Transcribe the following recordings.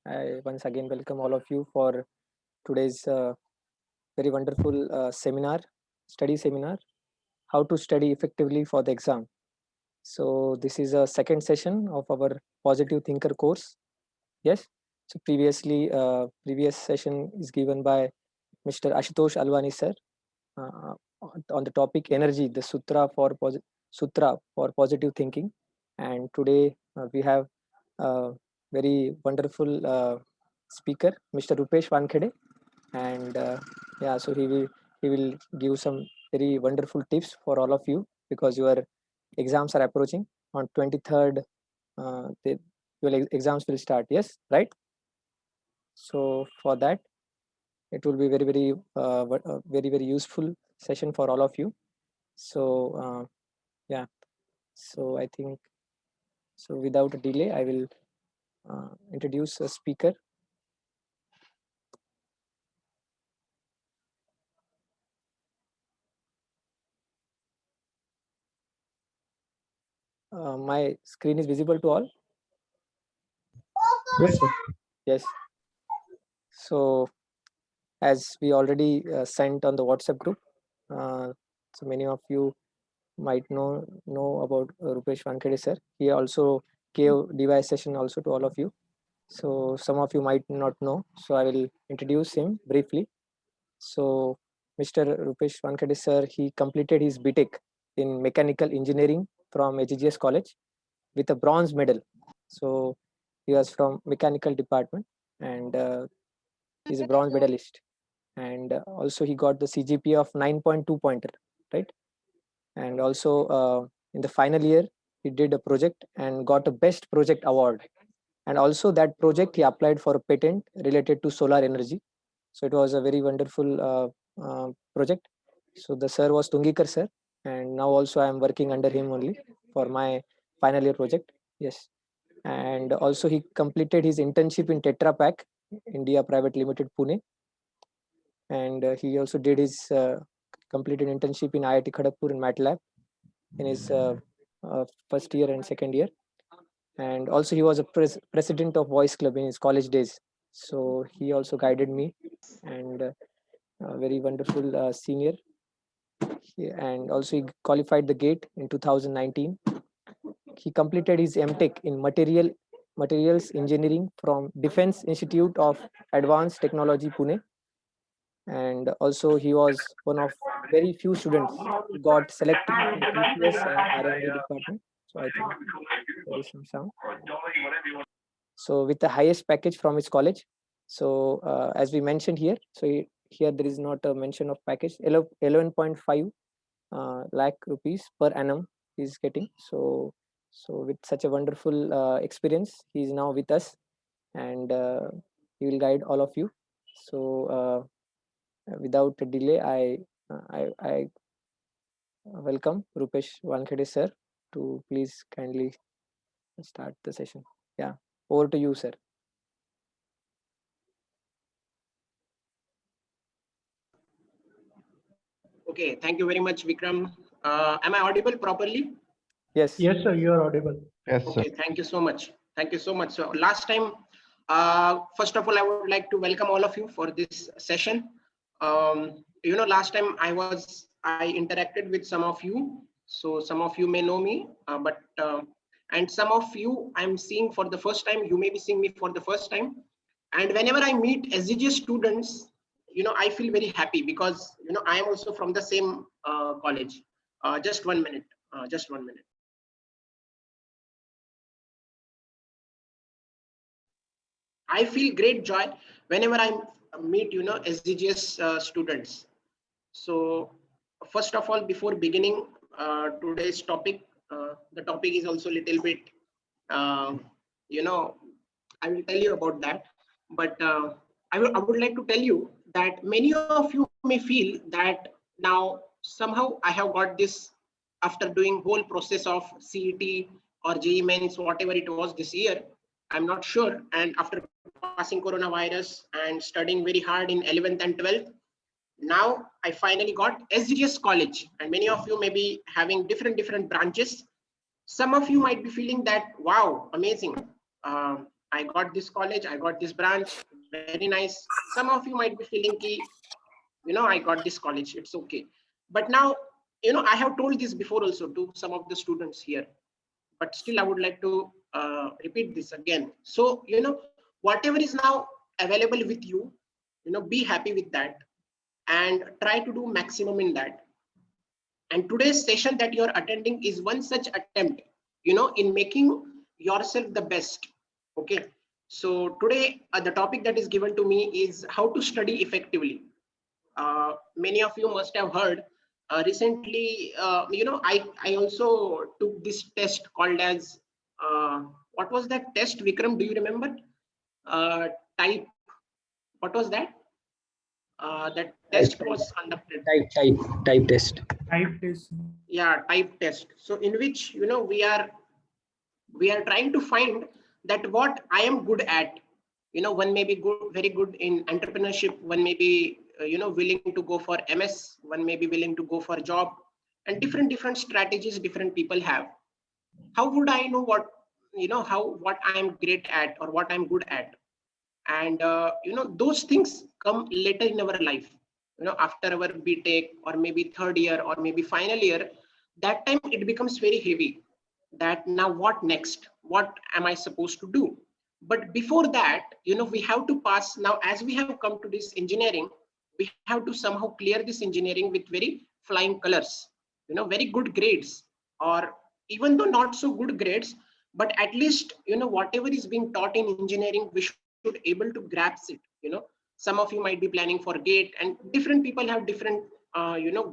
I once again welcome all of you for today's very wonderful study seminar, how to study effectively for the exam. So this is a second session of our Positive Thinker course. Yes. So previous session is given by Mr. Ashutosh Alwani sir uh, on the topic energy, the sutra for positive thinking. And today we have a very wonderful speaker, Mr. Rupesh Wankhede, and yeah, so he will give some very wonderful tips for all of you because your exams are approaching on 23rd. Your exams will start. Yes, right. So for that, it will be very useful session for all of you. So yeah, so I think so without a delay I will introduce a speaker. My screen is visible to all. Yes, sir. Yes. So as we already sent on the WhatsApp group, so many of you might know about Rupesh Wankhede sir. He also gave device session also to all of you. So some of you might not know. So I will introduce him briefly. So Mr. Rupesh Wankhede sir, he completed his BTech in mechanical engineering from HGS College with a bronze medal. So he was from mechanical department and he's a bronze medalist. And also he got the CGPA of 9.2 pointer, right? And also in the final year he did a project and got a best project award. And also that project he applied for a patent related to solar energy. So it was a very wonderful project. So the sir was Tungikar sir, and now also I am working under him only for my final year project. Yes, and also he completed his internship in Tetra Pak India Private Limited, Pune, and he also did his completed internship in IIT Kharagpur in MATLAB in his first year and second year. And also he was a president of Voice Club in his college days. So he also guided me, and a very wonderful senior. And also he qualified the GATE in 2019. He completed his MTech in materials engineering from Defense Institute of Advanced Technology, Pune. And also he was one of very few students who got selected in TCS and R&D department. So I think there is some sound. So with the highest package from his college. So as we mentioned here, so here there is not a mention of package. 11.5 lakh rupees per annum he's getting. So with such a wonderful experience, he is now with us, and he will guide all of you. So without a delay, I welcome Rupesh Wankhede sir to please kindly start the session. Yeah, over to you, sir. Okay, thank you very much, Vikram. Am I audible properly? Yes. Yes, sir. You are audible. Yes, sir. Okay, thank you so much. Thank you so much. So last time, first of all, I would like to welcome all of you for this session. Last time I interacted with some of you. So some of you may know me, and some of you I'm seeing for the first time. You may be seeing me for the first time. And whenever I meet SGGS students, I feel very happy because I am also from the same college. Just 1 minute. Just 1 minute. I feel great joy whenever I meet SGGS students. So first of all, before beginning today's topic, the topic is also a little bit, uh, I will tell you about that. But I would like to tell you that many of you may feel that now somehow I have got this after doing whole process of CET or JEE Mains, whatever it was this year. I'm not sure. And after passing coronavirus and studying very hard in 11th and 12th, now I finally got SGGS college, and many of you may be having different branches. Some of you might be feeling that, wow, amazing. I got this college, I got this branch, very nice. Some of you might be feeling ki, I got this college, it's okay. But now, I have told this before also to some of the students here, but still I would like to repeat this again. So, whatever is now available with you, be happy with that and try to do maximum in that. And today's session that you're attending is one such attempt, in making yourself the best. Okay. So today, the topic that is given to me is how to study effectively. Many of you must have heard recently, I also took this test called as, what was that test, Vikram? Do you remember? Uh, type, what was that? That Type, test was conducted. type test. Type test. Yeah, type test. So in which, we are trying to find that what I am good at. One may be good, very good in entrepreneurship. One may be, willing to go for MS. One may be willing to go for a job, and different strategies different people have. How would I know what, what I am great at or what I'm good at? And those things come later in our life. After our BTech or maybe third year or maybe final year, that time it becomes very heavy. That now what next? What am I supposed to do? But before that, we have to pass. Now as we have come to this engineering, we have to somehow clear this engineering with very flying colors, very good grades, or even though not so good grades, but at least whatever is being taught in engineering, we should able to grasp it. Some of you might be planning for GATE, and different people have different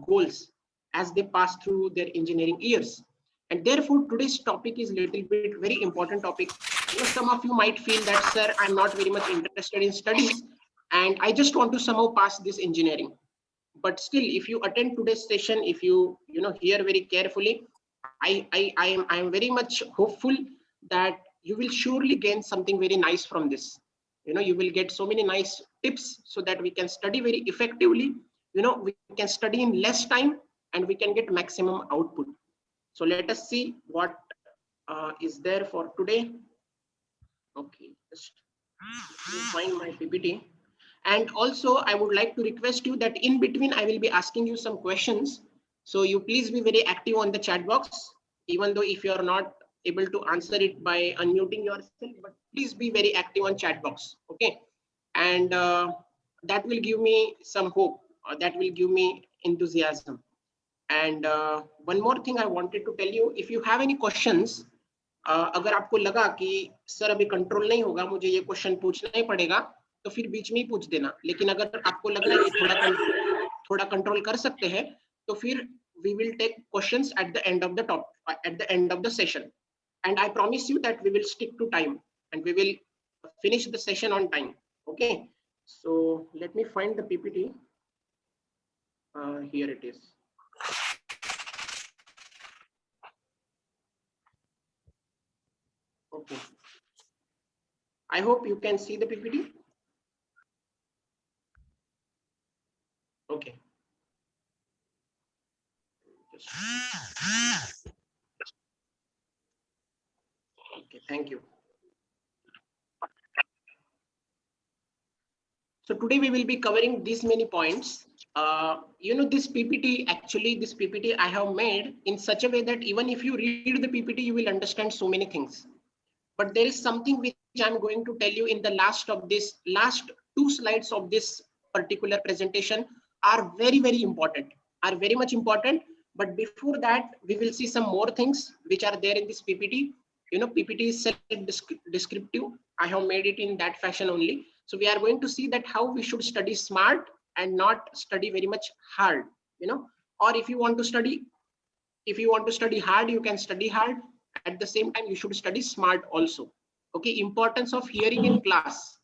goals as they pass through their engineering years. And therefore today's topic is little bit very important topic. Some of you might feel that, sir, I'm not very much interested in studies and I just want to somehow pass this engineering. But still, if you attend today's session, if you hear very carefully, I am very much hopeful that you will surely gain something very nice from this. You will get so many nice tips so that we can study very effectively. We can study in less time and we can get maximum output. So let us see what is there for today. Okay, just find my PPT. And also I would like to request you that in between I will be asking you some questions. So you please be very active on the chat box, even though if you are not able to answer it by unmuting yourself, but please be very active on chat box. Okay. And that will give me some hope, that will give me enthusiasm. And one more thing I wanted to tell you, if you have any questions, अगर आपको लगा कि sir अभी control नहीं होगा, मुझे ये question पूछना ही पड़ेगा, तो फिर बीच में ही पूछ देना. लेकिन अगर आपको लग रहा है कि थोड़ा कंट्रोल कर सकते हैं, तो फिर we will take questions at the end of the at the end of the session. And I promise you that we will stick to time and we will finish the session on time. Okay. So let me find the PPT. Here it is. Okay. I hope you can see the PPT. Okay. Okay, thank you. So today we will be covering these many points. This PPT, actually this PPT I have made in such a way that even if you read the PPT, you will understand so many things. But there is something which I'm going to tell you in the last 2 slides of this particular presentation are very, very important, are very much important. But before that, we will see some more things which are there in this PPT. PPT is self-descriptive. I have made it in that fashion only. So we are going to see that how we should study smart and not study very much hard, or if you want to study hard, you can study hard. At the same time, you should study smart also. Okay, importance of hearing in class.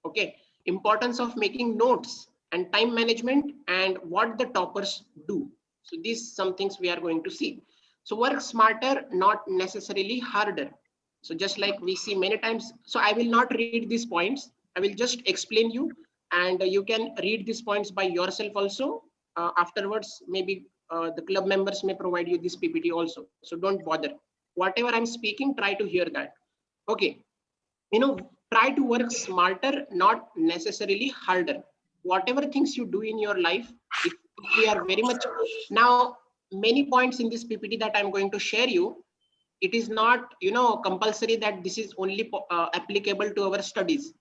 Okay, importance of making notes and time management and what the toppers do. So these some things we are going to see. So work smarter, not necessarily harder. So just like we see many times, so I will not read these points. I will just explain you, and you can read these points by yourself also. Afterwards, maybe the club members may provide you this PPT also. So don't bother. Whatever I'm speaking, try to hear that. Okay. try to work smarter, not necessarily harder. Whatever things you do in your life, if we are very much now, many points in this PPT that I'm going to share you, it is not compulsory that this is only applicable to our studies.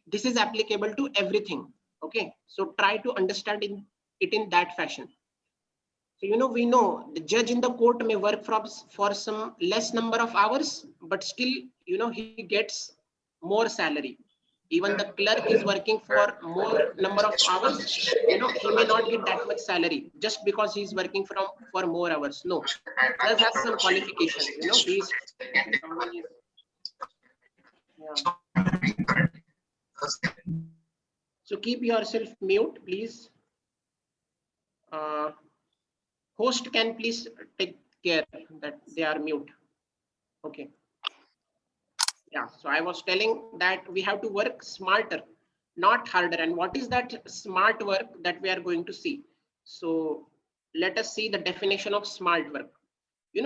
This is applicable to everything. Okay, so try to understand it in that fashion. So we know the judge in the court may work for some less number of hours, but still he gets more salary. Even the clerk is working for more number of hours, he may not get that much salary just because he's working for more hours. No, judge has some qualification. He's someone is, yeah. So keep yourself mute, please. Host can please take care that they are mute. Okay. Yeah, so I was telling that we have to work smarter, not harder. And what is that smart work that we are going to see? So let us see the definition of smart work.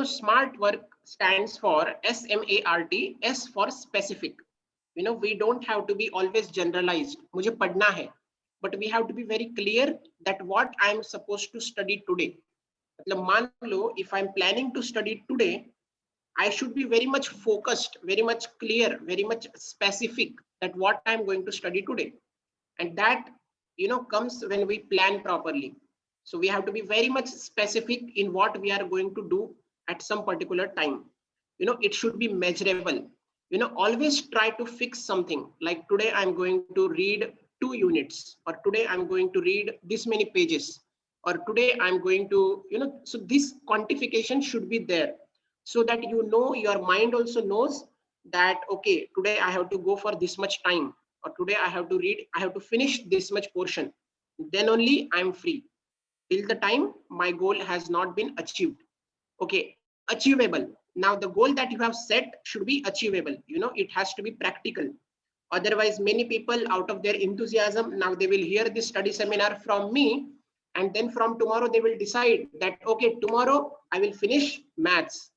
Smart work stands for SMART, S for specific. We don't have to be always generalized. मुझे पढ़ना है, but we have to be very clear that what I am supposed to study today. मतलब मान लो, if I am planning to study today, I should be very much focused, very much clear, very much specific that what I'm going to study today. And that, comes when we plan properly. So we have to be very much specific in what we are going to do at some particular time. It should be measurable. Always try to fix something like today I'm going to read 2 units, or today I'm going to read this many pages, or today I'm going to, so this quantification should be there, so that your mind also knows that okay, today I have to go for this much time, or today I have to finish this much portion, then only I'm free. Till the time my goal has not been achieved. Okay, achievable. Now the goal that you have set should be achievable. It has to be practical. Otherwise, many people, out of their enthusiasm, now they will hear this study seminar from me, and then from tomorrow they will decide that okay, tomorrow I will finish maths,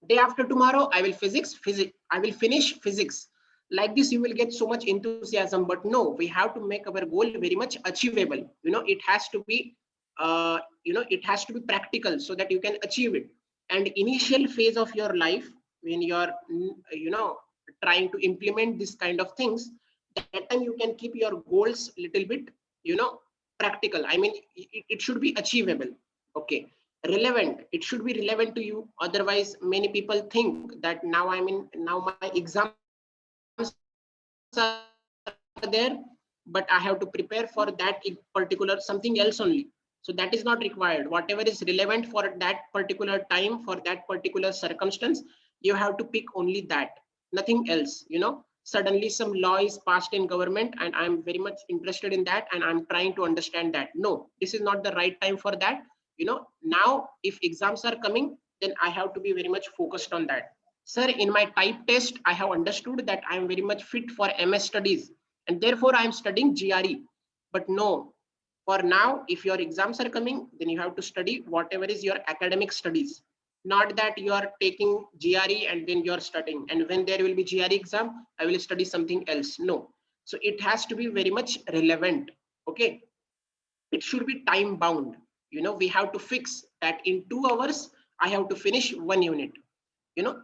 day after tomorrow I will finish physics. Like this you will get so much enthusiasm, but no, we have to make our goal very much achievable. It has to be it has to be practical so that you can achieve it. And initial phase of your life, when you are trying to implement this kind of things, that time you can keep your goals little bit practical. I mean, it should be achievable. Okay, relevant, it should be relevant to you. Otherwise, many people think that now my exams are there, but I have to prepare for that particular something else only. So that is not required. Whatever is relevant for that particular time, for that particular circumstance, you have to pick only that, nothing else. Suddenly some law is passed in government and I'm very much interested in that and I'm trying to understand that. No, this is not the right time for that. Now if exams are coming, then I have to be very much focused on that. Sir, in my type test, I have understood that I am very much fit for MS studies and therefore I am studying GRE. But no, for now, if your exams are coming, then you have to study whatever is your academic studies. Not that you are taking GRE and then you're studying, and when there will be GRE exam, I will study something else. No. So it has to be very much relevant. Okay. It should be time bound. We have to fix that in 2 hours, I have to finish 1 unit.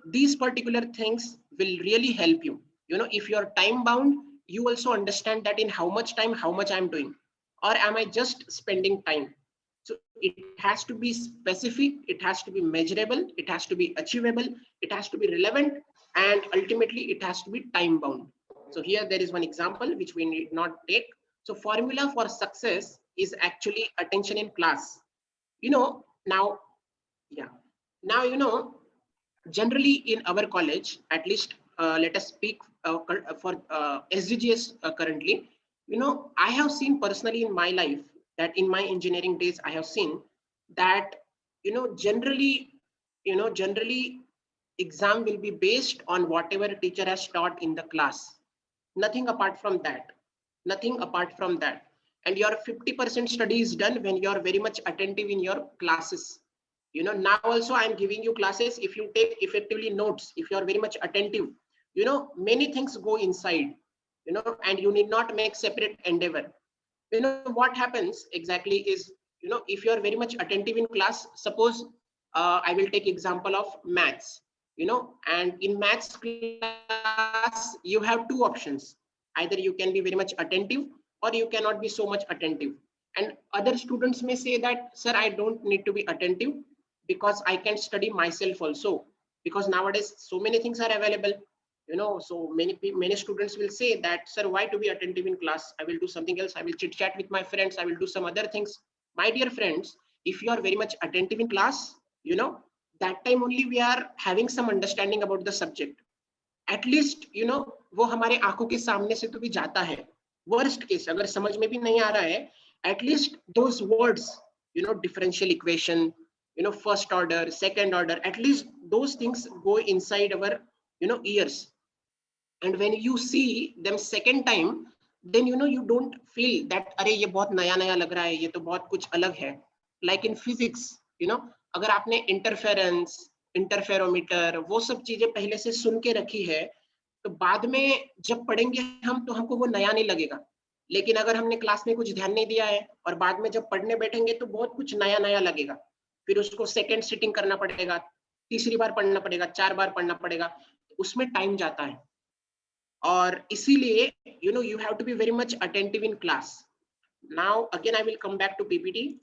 These particular things will really help you. If you're time bound, you also understand that in how much time, how much I'm doing, or am I just spending time? So it has to be specific, it has to be measurable, it has to be achievable, it has to be relevant, and ultimately it has to be time bound. So here there is one example which we need not take. So formula for success is actually attention in class. Now, yeah, now, generally in our college, at least let us speak for SDGS currently, I have seen personally in my life that in my engineering days, I have seen that, generally exam will be based on whatever teacher has taught in the class. Nothing apart from that. Nothing apart from that. And your 50% study is done when you're very much attentive in your classes. Now also I'm giving you classes. If you take effectively notes, if you are very much attentive, many things go inside, and you need not make separate endeavor. What happens exactly is, if you are very much attentive in class, suppose I will take example of maths, and in maths class you have two options. Either you can be very much attentive, or you cannot be so much attentive. And other students may say that, sir, I don't need to be attentive because I can study myself also, because nowadays so many things are available. So many students will say that, sir, why to be attentive in class? I will do something else. I will chit chat with my friends. I will do some other things. My dear friends, if you are very much attentive in class, that time only we are having some understanding about the subject. At least वो हमारे आंखों के सामने से तो भी जाता है. Worst case, अगर समझ में भी नहीं आ रहा है, at least those words, differential equation, first order, second order, at least those things go inside our ears. And when you see them second time, then you don't feel that अरे ये बहुत नया नया लग रहा है, ये तो बहुत कुछ अलग है. Like in physics, अगर आपने इंटरफेरेंस, इंटरफेरोमीटर, वो सब चीजें पहले से सुन के रखी है, तो बाद में जब पढ़ेंगे हम तो हमको वो नया नहीं लगेगा. लेकिन अगर हमने क्लास में कुछ ध्यान नहीं दिया है और बाद में जब पढ़ने बैठेंगे तो बहुत कुछ नया नया लगेगा. फिर उसको सेकंड सिटिंग करना पड़ेगा, तीसरी बार पढ़ना पड़ेगा, 4 बार पढ़ना पड़ेगा, उसमें टाइम जाता है. और इसीलिए you have to be very much attentive in class. Now again I will come back to PPT.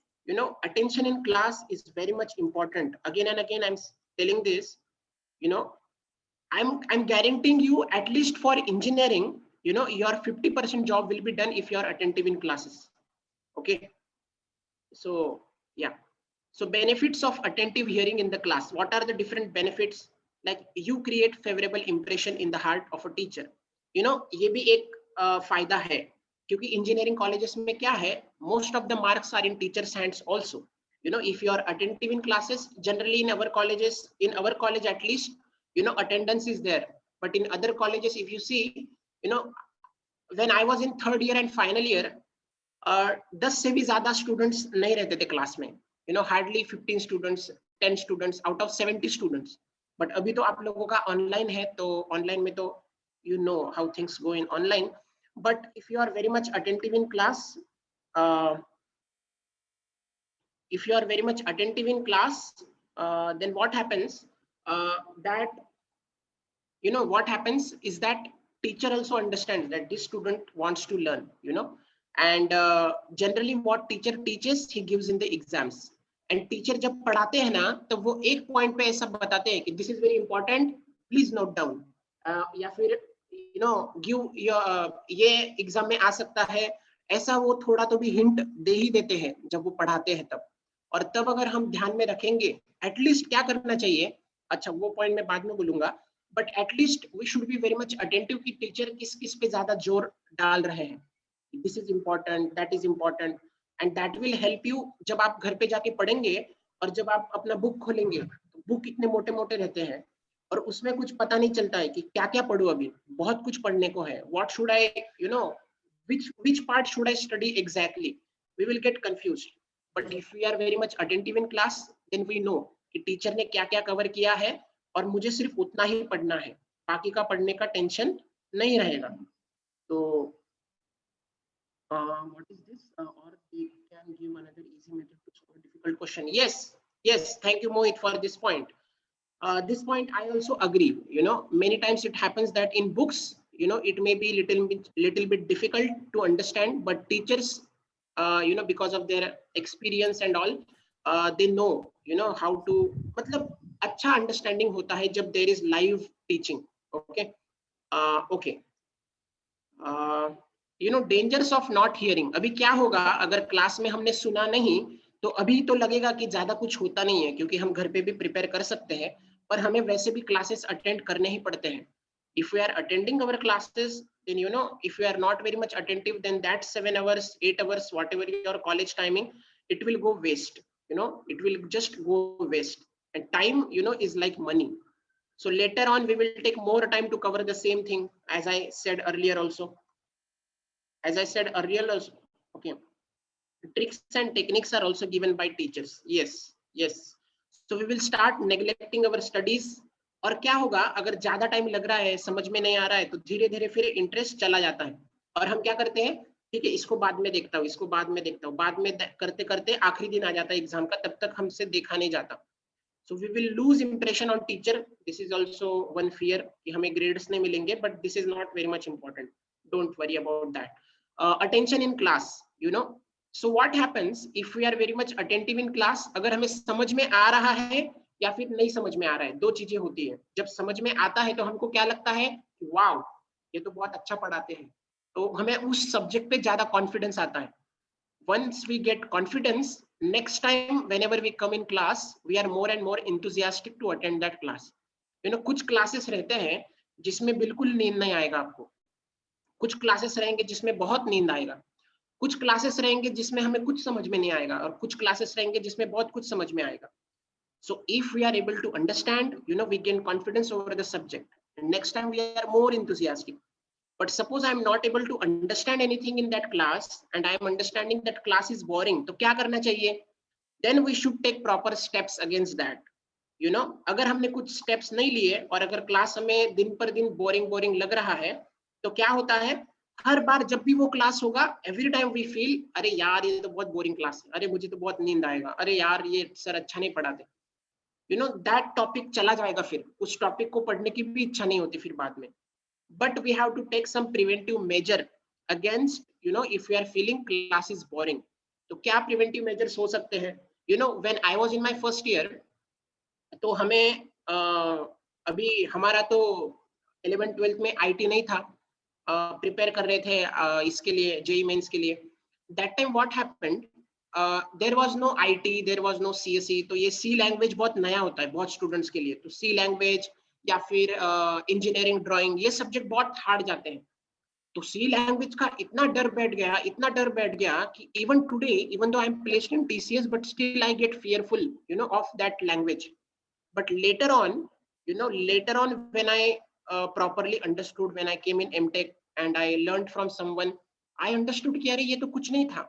Attention in class is very much important. Again and again I'm telling this. I'm guaranteeing you, at least for engineering, your 50% job will be done if you are attentive in classes. Okay, so yeah. So benefits of attentive hearing in the class. What are the different benefits? Like, you create favorable impression in the heart of a teacher. ये भी एक फायदा है, क्योंकि engineering colleges में क्या है, most of the marks are in teachers hands also. If you are attentive in classes, generally in our colleges, in our college at least, attendance is there. But in other colleges, if you see, when I was in third year and final year, 10 से भी ज्यादा students नहीं रहते थे class में. Hardly 15 students, 10 students out of 70 students. But अभी तो आप लोगों का ऑनलाइन है, तो ऑनलाइन में तो you know how things go in online. But if you are very much attentive in class, then what happens, what happens is that teacher also understands that this student wants to learn, and generally what teacher teaches, he gives in the exams. And teacher जब पढ़ाते हैं ना, तो वो एक point पे ऐसा बताते हैं कि this is very important, please note down, या फिर give ये एग्जाम में आ सकता है, ऐसा वो थोड़ा तो भी हिंट दे ही देते हैं जब वो पढ़ाते हैं तब. और तब अगर हम ध्यान में रखेंगे, एटलीस्ट क्या करना चाहिए, अच्छा वो पॉइंट मैं बाद में बोलूंगा, but at least we should be very much attentive कि टीचर किस किस पे ज्यादा जोर डाल रहे हैं. This is important, that is important, and that will help you. जब आप घर पे जाके पढ़ेंगे और जब आप अपना बुक खोलेंगे, तो बुक इतने मोटे मोटे रहते हैं और उसमें कुछ पता नहीं चलता है कि क्या क्या पढूं. अभी बहुत कुछ पढ़ने को है. What should I, which part should I study exactly? We will get confused. But if we are very much attentive in class, then we know कि टीचर ने क्या क्या कवर किया है और मुझे सिर्फ उतना ही पढ़ना है, बाकी का पढ़ने का टेंशन नहीं रहेगा. तो what is this, or they can give another easy method to solve a difficult question. Yes, thank you Mohit for this point. This point I also agree. Many times it happens that in books, it may be little bit difficult to understand, but teachers, because of their experience and all, they know, how to, मतलब अच्छा understanding होता है जब there is live teaching. Okay. Dangers of not hearing. अभी क्या होगा अगर class में हमने सुना नहीं, तो अभी तो लगेगा कि ज्यादा कुछ होता नहीं है, क्योंकि हम घर पे भी प्रिपेयर कर सकते हैं, पर हमें वैसे भी क्लासेस अटेंड करने ही पड़ते हैं. If we are attending our classes, then if we are not very much attentive, then that 7 hours, 8 hours, whatever your college timing, it will go waste. It will just go waste. And time, is like money. So later on, we will take more time to cover the same thing, as I said earlier also. Okay. Tricks and techniques are also given by teachers. Yes. So we will start neglecting our studies. और क्या होगा, अगर ज्यादा time लग रहा है, समझ में नहीं आ रहा है, तो धीरे धीरे फिर इंटरेस्ट चला जाता है और हम क्या करते हैं, ठीक है इसको बाद में देखता हूँ, इसको बाद में देखता हूँ, बाद में करते करते आखिरी दिन आ जाता है एग्जाम का, तब तक हमसे देखा नहीं जाता. So we will lose impression on teacher. This is also one fear कि हमें grades नहीं मिलेंगे, but this is not very much important. Don't worry about that. Attention in class, you know. So what happens if we are very much attentive in class? अगर हमें समझ में आ रहा है या फिर नहीं समझ में आ रहा है, दो चीजें होती है. जब समझ में आता है तो हमको क्या लगता है, वाव ये तो बहुत अच्छा पढ़ाते हैं, तो हमें उस सब्जेक्ट पे ज्यादा कॉन्फिडेंस आता है. Once we get confidence, next time whenever we come in class, we are more and more enthusiastic to attend that class. You know, कुछ क्लासेस रहते हैं जिसमें बिल्कुल नींद नहीं आएगा आपको, कुछ क्लासेस रहेंगे जिसमें बहुत नींद आएगा, कुछ क्लासेस रहेंगे जिसमें हमें कुछ समझ में नहीं आएगा, और कुछ क्लासेस रहेंगे जिसमें बहुत कुछ समझ में आएगा. So if we are able to understand, you know, we gain confidence over the subject, and next time we are more enthusiastic. But suppose I am not able to understand anything in that class and I am understanding that class is boring, तो क्या करना चाहिए? Then we should take proper steps against that. You know, अगर हमने कुछ steps नहीं लिए और अगर क्लास हमें दिन पर दिन बोरिंग लग रहा है, तो क्या होता है, हर बार जब भी वो क्लास होगा, एवरी टाइम वी फील, अरे यार ये तो बहुत बोरिंग क्लास है, अरे मुझे तो बहुत नींद आएगा, अरे यार ये सर अच्छा नहीं पढ़ाते. यू नो दैट टॉपिक चला जाएगा, फिर उस टॉपिक को पढ़ने की भी इच्छा नहीं होती फिर बाद में. But we have to take some preventive measure against, you know, if we are feeling class is boring. तो क्या preventive measures हो सकते हैं? You know, when I was in my first year, तो हमें अभी हमारा तो 11th-12th में IT नहीं था, प्रिपेयर कर रहे थे इसके लिए, जेई मेंस के लिए. That time what happened, there was no IT, there was no CSE. तो ये C लैंग्वेज बहुत नया होता है बहुत स्टूडेंट्स के लिए, तो C लैंग्वेज या फिर इंजीनियरिंग ड्राइंग, ये सब्जेक्ट बहुत हार्ड जाते हैं. तो सी लैंग्वेज का इतना डर बैठ गया कि even today, even though I am placed in TCS, but still I get fearful, you know, of that language. But later on, you know, later on when I properly understood, when I came in MTech and I learned from someone, I understood कि अरे ये तो कुछ नहीं था.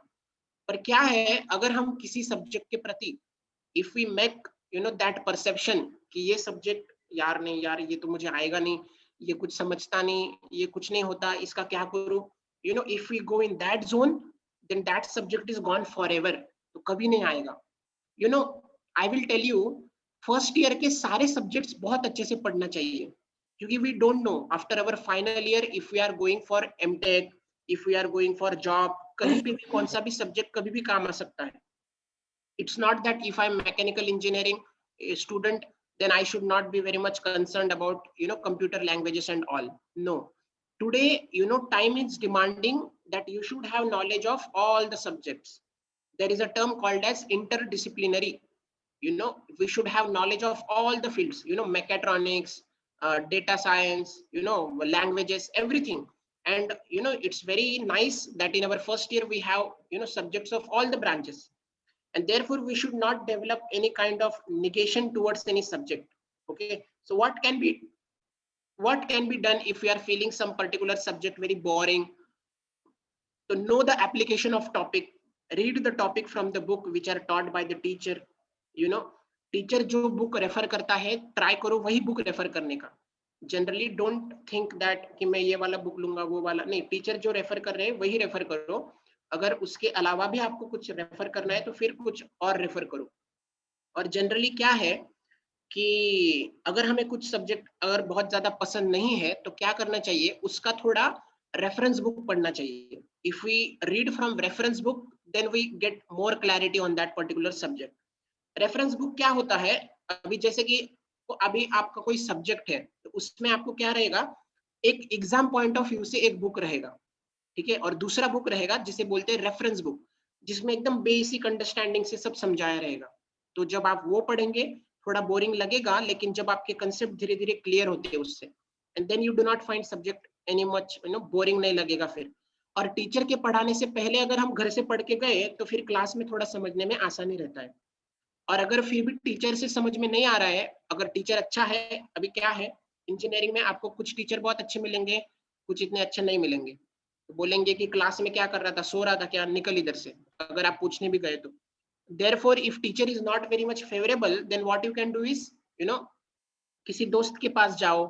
पर क्या है, अगर हम किसी सब्जेक्ट के प्रति, if we make, you know, that perception कि ये सब्जेक्ट यार नहीं, यार ये तो मुझे आएगा नहीं, ये कुछ समझता नहीं, ये कुछ नहीं होता, इसका क्या करूं, you know, if we go in that zone, then that subject is gone forever. तो कभी नहीं आएगा. You know, I will tell you, first year के सारे सब्जेक्ट्स बहुत अच्छे से पढ़ना चाहिए, क्योंकि we don't know after our final year if we are going for MTech, if we are going for job, कहीं पे भी कौन सा भी सब्जेक्ट कभी भी काम आ सकता है. It's not that if I'm mechanical engineering student, then I should not be very much concerned about, you know, computer languages and all. No, today, you know, time is demanding that you should have knowledge of all the subjects. There is a term called as interdisciplinary. You know, we should have knowledge of all the fields, you know, mechatronics, data science, you know, languages, everything. And you know, it's very nice that in our first year we have, you know, subjects of all the branches, and therefore we should not develop any kind of negation towards any subject. Okay, so what can be done if we are feeling some particular subject very boring? To know the application of topic, read the topic from the book which are taught by the teacher. You know, teacher जो book refer करता है, try करो वही book refer करने का. Generally don't think that कि मैं ये वाला बुक लूंगा वो वाला नहीं, टीचर जो रेफर कर रहे हैं वही रेफर करो. अगर उसके अलावा भी आपको कुछ रेफर करना है तो फिर कुछ और रेफर करो. और जनरली क्या है कि अगर हमें कुछ सब्जेक्ट अगर बहुत ज्यादा पसंद नहीं है तो क्या करना चाहिए, उसका थोड़ा रेफरेंस बुक पढ़ना चाहिए. If we read from reference book, then we get more clarity on that particular subject. Reference book क्या होता है, अभी जैसे कि अभी आपका कोई सब्जेक्ट है तो उसमें आपको क्या रहेगा, एक एग्जाम पॉइंट ऑफ व्यू से एक बुक रहेगा, ठीक है, और दूसरा बुक रहेगा जिसे बोलते हैं रेफरेंस बुक, जिसमें एकदम बेसिक अंडरस्टैंडिंग से सब समझाया रहेगा. तो जब आप वो पढ़ेंगे थोड़ा बोरिंग लगेगा, लेकिन जब आपके कंसेप्ट धीरे धीरे क्लियर होते हैं उससे, and then you do not find subject any much, you know, boring नहीं लगेगा फिर. और टीचर के पढ़ाने से पहले अगर हम घर से पढ़ के गए तो फिर क्लास में थोड़ा समझने में आसानी रहता है. और अगर फिर भी टीचर से समझ में नहीं आ रहा है, अगर टीचर अच्छा है, अभी क्या है इंजीनियरिंग में आपको कुछ टीचर बहुत अच्छे मिलेंगे, कुछ इतने अच्छे नहीं मिलेंगे. तो बोलेंगे कि क्लास में क्या कर रहा था, सो रहा था क्या, निकल इधर से, अगर आप पूछने भी गए तो. Therefore, if teacher is not very much favorable, then what you can do is, you know, किसी दोस्त के पास जाओ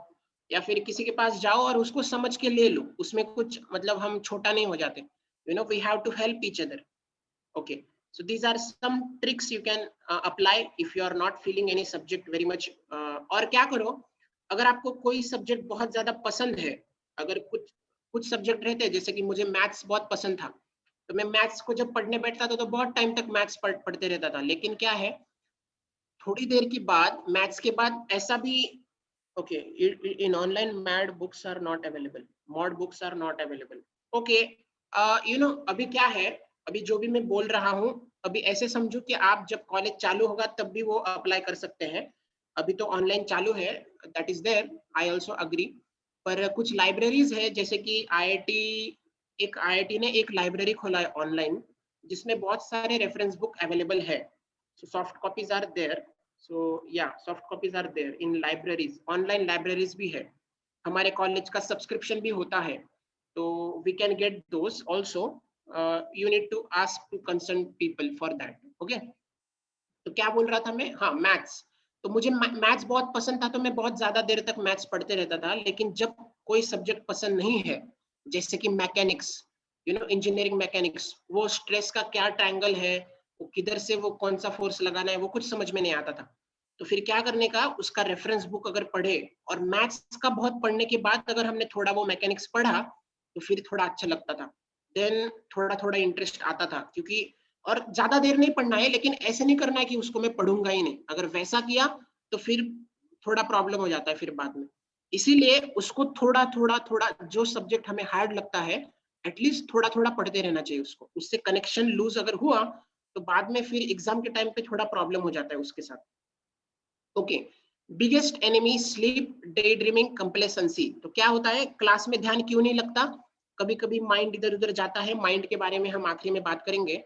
या फिर किसी के पास जाओ और उसको समझ के ले लो, उसमें कुछ मतलब हम छोटा नहीं हो जाते, we have to help each other. Okay, so these are some tricks you can apply if you are not feeling any subject very much। और क्या करो, अगर आपको कोई सब्जेक्ट बहुत ज्यादा पसंद है, अगर कुछ कुछ सब्जेक्ट रहते हैं, जैसे कि मुझे मैथ्स बहुत पसंद था, तो मैं मैथ्स को जब पढ़ने बैठता था तो बहुत टाइम तक मैथ्स पढ़ते रहता था, लेकिन क्या है, थोड़ी देर के बाद मैथ्स के बाद ऐसा भी, okay, in online mad books are not available, mod books are not available. Okay, अभी क्या है, अभी जो भी मैं बोल रहा हूँ, अभी ऐसे समझो कि आप जब कॉलेज चालू होगा तब भी वो अप्लाई कर सकते हैं। अभी तो ऑनलाइन चालू है, that is there, I also agree. पर कुछ लाइब्रेरीज है, जैसे कि आईआईटी ने एक लाइब्रेरी खोला है ऑनलाइन, जिसमें बहुत सारे रेफरेंस बुक अवेलेबल है। So soft copies are there, so या soft copies are there in libraries, online libraries भी है। हमारे कॉलेज का सब्सक्रिप्शन भी होता है, तो we can get those also. You need to ask to concern people for that. Okay, तो क्या बोल रहा था मैं, हाँ, मैथ्स। तो मुझे मैथ्स बहुत पसंद था, तो मैं बहुत ज्यादा देर तक मैथ्स पढ़ते रहता था, लेकिन जब कोई सब्जेक्ट पसंद नहीं है, जैसे कि मैकेनिक्स, इंजीनियरिंग मैकेनिक्स, वो स्ट्रेस का क्या ट्रायंगल है, वो किधर से वो कौन सा फोर्स लगाना है, वो कुछ समझ में नहीं आता था। तो फिर क्या करने का, उसका रेफरेंस बुक अगर पढ़े, और मैथ्स का बहुत पढ़ने के बाद अगर हमने थोड़ा वो मैकेनिक्स पढ़ा, तो फिर थोड़ा अच्छा लगता था, देन थोड़ा थोड़ा इंटरेस्ट आता था। क्योंकि और ज्यादा देर नहीं पढ़ना है, लेकिन ऐसे नहीं करना है कि उसको मैं पढ़ूंगा ही नहीं, अगर वैसा किया तो फिर थोड़ा प्रॉब्लम हो जाता है फिर बाद में। इसीलिए उसको थोड़ा थोड़ा थोड़ा, जो सब्जेक्ट हमें हार्ड लगता है, एटलीस्ट थोड़ा थोड़ा पढ़ते रहना चाहिए उसको, उससे कनेक्शन लूज अगर हुआ तो बाद में फिर एग्जाम के टाइम पे थोड़ा प्रॉब्लम हो जाता है उसके साथ। Okay, biggest enemy sleep, day dreaming, complacency. तो क्या होता है, क्लास में ध्यान क्यों नहीं लगता, कभी कभी माइंड इधर उधर जाता है, माइंड के बारे में हम आखिरी में बात करेंगे।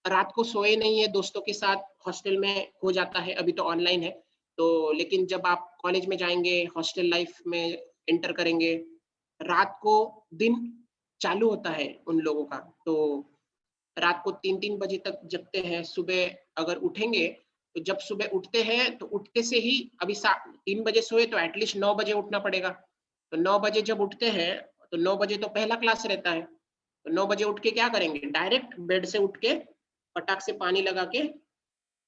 रात को सोए नहीं है, दोस्तों के साथ हॉस्टल में हो जाता है, अभी तो ऑनलाइन है, तो लेकिन जब आप कॉलेज में जाएंगे, हॉस्टल लाइफ में एंटर करेंगे, रात को दिन चालू होता है उन लोगों का, तो रात को 3-3 बजे तक जगते हैं, सुबह अगर उठेंगे, तो जब सुबह उठते हैं तो उठते से ही, अभी 3 बजे सोए तो एटलीस्ट 9 बजे उठना पड़ेगा। तो 9 बजे जब उठते हैं, तो 9 बजे तो पहला क्लास रहता है, तो 9 बजे उठ के क्या करेंगे, डायरेक्ट बेड से उठ के पटाख से पानी लगा के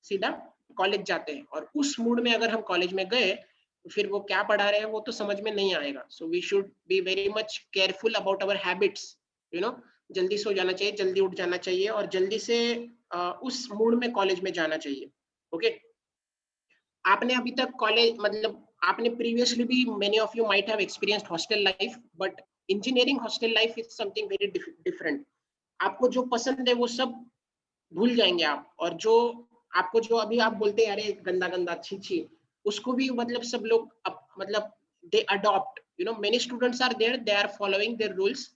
सीधा कॉलेज जाते हैं। और उस मूड में अगर हम कॉलेज में गए, तो फिर वो क्या पढ़ा रहे हैं वो तो समझ में नहीं आएगा। So we should be very much careful about our habits. जल्दी सो जाना चाहिए, जल्दी उठ जाना चाहिए, और जल्दी से उस मूड में कॉलेज में जाना चाहिए। ओके, आपने अभी तक कॉलेज, मतलब आपने प्रीवियसली भी, many of you might have experienced hostel life, but engineering hostel life is something very different. आपको जो पसंद है वो सब भूल जाएंगे आप, और जो आपको, जो अभी आप बोलते हैं अरे गंदा गंदा छी छी, उसको भी मतलब सब लोग मतलब they adopt, many students are there, they are following their rules,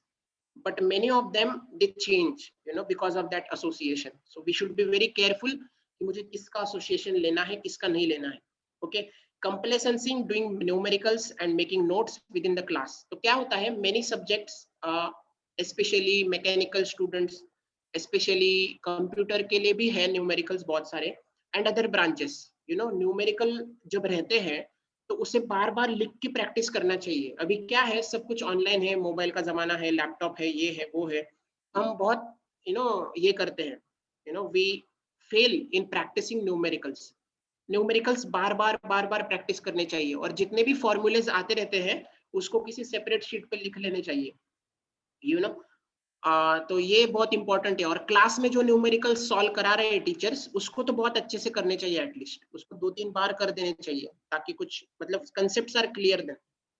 but many of them they change, because of that association. So we should be very careful कि मुझे किसका association लेना है, किसका नहीं लेना है। okay, complacency in doing numericals and making notes within the class। तो क्या होता है, many subjects, especially mechanical students, especially computer के लिए भी है numericals बहुत सारे, and other branches, numerical जब रहते हैं तो उसे बार बार लिख के प्रैक्टिस करना चाहिए। अभी क्या है, सब कुछ ऑनलाइन है, मोबाइल का जमाना है, लैपटॉप है, ये है वो है, हम बहुत ये करते हैं, we fail in practising numericals. Numericals बार बार प्रैक्टिस करने चाहिए, और जितने भी फॉर्मूलेज आते रहते हैं उसको किसी सेपरेट शीट पे लिख लेने चाहिए। तो ये बहुत इंपॉर्टेंट है। और क्लास में जो न्यूमेरिकल सॉल्व करा रहे हैं टीचर्स, उसको तो बहुत अच्छे से करने चाहिए, एटलीस्ट उसको 2-3 बार कर देने चाहिए, ताकि कुछ मतलब concepts are clear.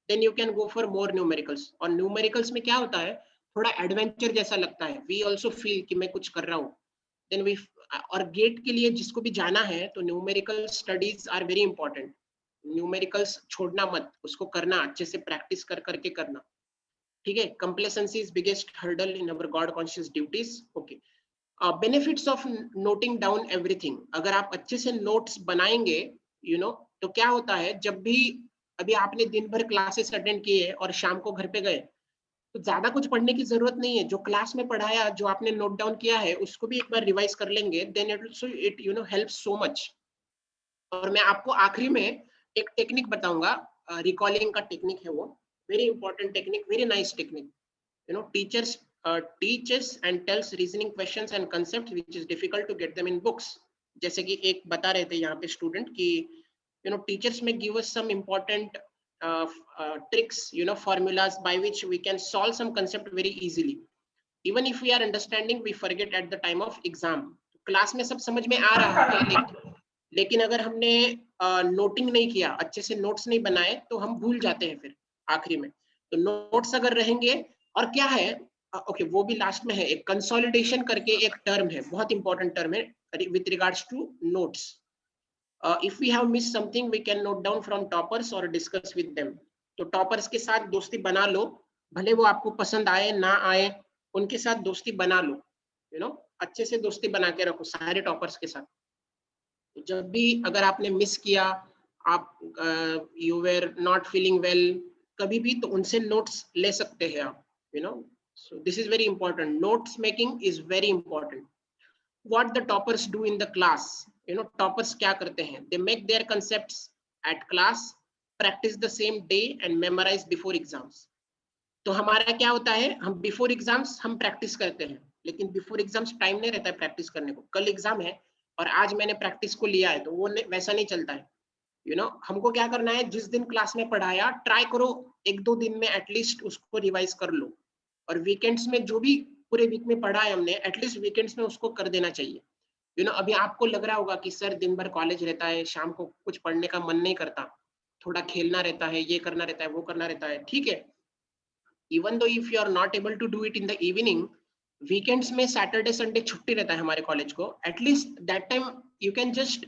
Then you can go for more numericals. और न्यूमेरिकल्स में क्या होता है, थोड़ा एडवेंचर जैसा लगता है, वी ऑल्सो फील कि मैं कुछ कर रहा हूँ। देन वी, और गेट के लिए जिसको भी जाना है, तो numerical studies are very important. Numericals छोड़ना मत, उसको करना, अच्छे से प्रैक्टिस कर करके करना। ठीक है, complacency is biggest hurdle in our God conscious duties. Okay, benefits of noting down everything. अगर आप अच्छे से नोट्स बनाएंगे, तो क्या होता है, जब भी अभी आपने दिन भर क्लासेस अटेंड किए और शाम को घर पे गए, तो ज्यादा कुछ पढ़ने की जरूरत नहीं है। जो क्लास में पढ़ाया, जो आपने नोट डाउन किया है, उसको भी एक बार रिवाइज कर लेंगे, then it help so much. और मैं आपको आखिरी में एक टेक्निक बताऊंगा, रिकॉलिंग का टेक्निक है वो, very important technique, very nice technique. Teachers teaches and tells reasoning questions and concepts which is difficult to get them in books. जैसे कि एक बता रहे थे यहाँ पे स्टूडेंट कि teachers may give us some important tricks, formulas by which we can solve some concept very easily. Even if we are understanding, we forget at the time of exam. Class में सब समझ में आ रहा है, लेकिन अगर हमने नोटिंग नहीं किया, अच्छे से नोट्स नहीं बनाए, तो हम भूल जाते हैं फिर आखिरी में. तो नोट्स अगर रहेंगे, और क्या है, ओके वो भी लास्ट में है, एक कंसोलिडेशन करके एक टर्म है, बहुत इंपॉर्टेंट टर्म है with regards to notes. If we have miss something we can note down from toppers और डिस्कस विद देम. तो टॉपर्स के साथ दोस्ती बना लो, भले वो आपको पसंद आए ना आए, उनके साथ दोस्ती बना लो. अच्छे से दोस्ती बना के रखो सारे टॉपर्स के साथ. जब भी अगर आपने मिस किया, आप you were not feeling well, कभी भी तो उनसे नोट्स ले सकते हैं आप. So this is very important. Notes making is very important. What the toppers do in the class, toppers क्या करते हैं? They make their concepts at class, practice the same day and memorize before exams. तो हमारा क्या होता है, हम before exams हम प्रैक्टिस करते हैं, लेकिन बिफोर एग्जाम्स टाइम नहीं रहता है प्रैक्टिस करने को. कल एग्जाम है और आज मैंने प्रैक्टिस को लिया है, तो वो वैसा नहीं चलता है. हमको क्या करना है, जिस दिन क्लास में पढ़ाया ट्राई करो 1-2 दिन में एटलीस्ट उसको रिवाइज कर लो, और वीकेंड्स में जो भी पूरे वीक में पढ़ा है हमने, एटलीस्ट वीकेंड्स में उसको कर देना चाहिए. अभी आपको लग रहा होगा कि सर दिन भर कॉलेज रहता है, शाम को कुछ पढ़ने का मन नहीं करता, थोड़ा खेलना रहता है, ये करना रहता है, वो करना रहता है, ठीक है. Even though if you are not able to do it in the evening, weekends में सैटरडे संडे छुट्टी रहता है हमारे कॉलेज को, at least that time you can just,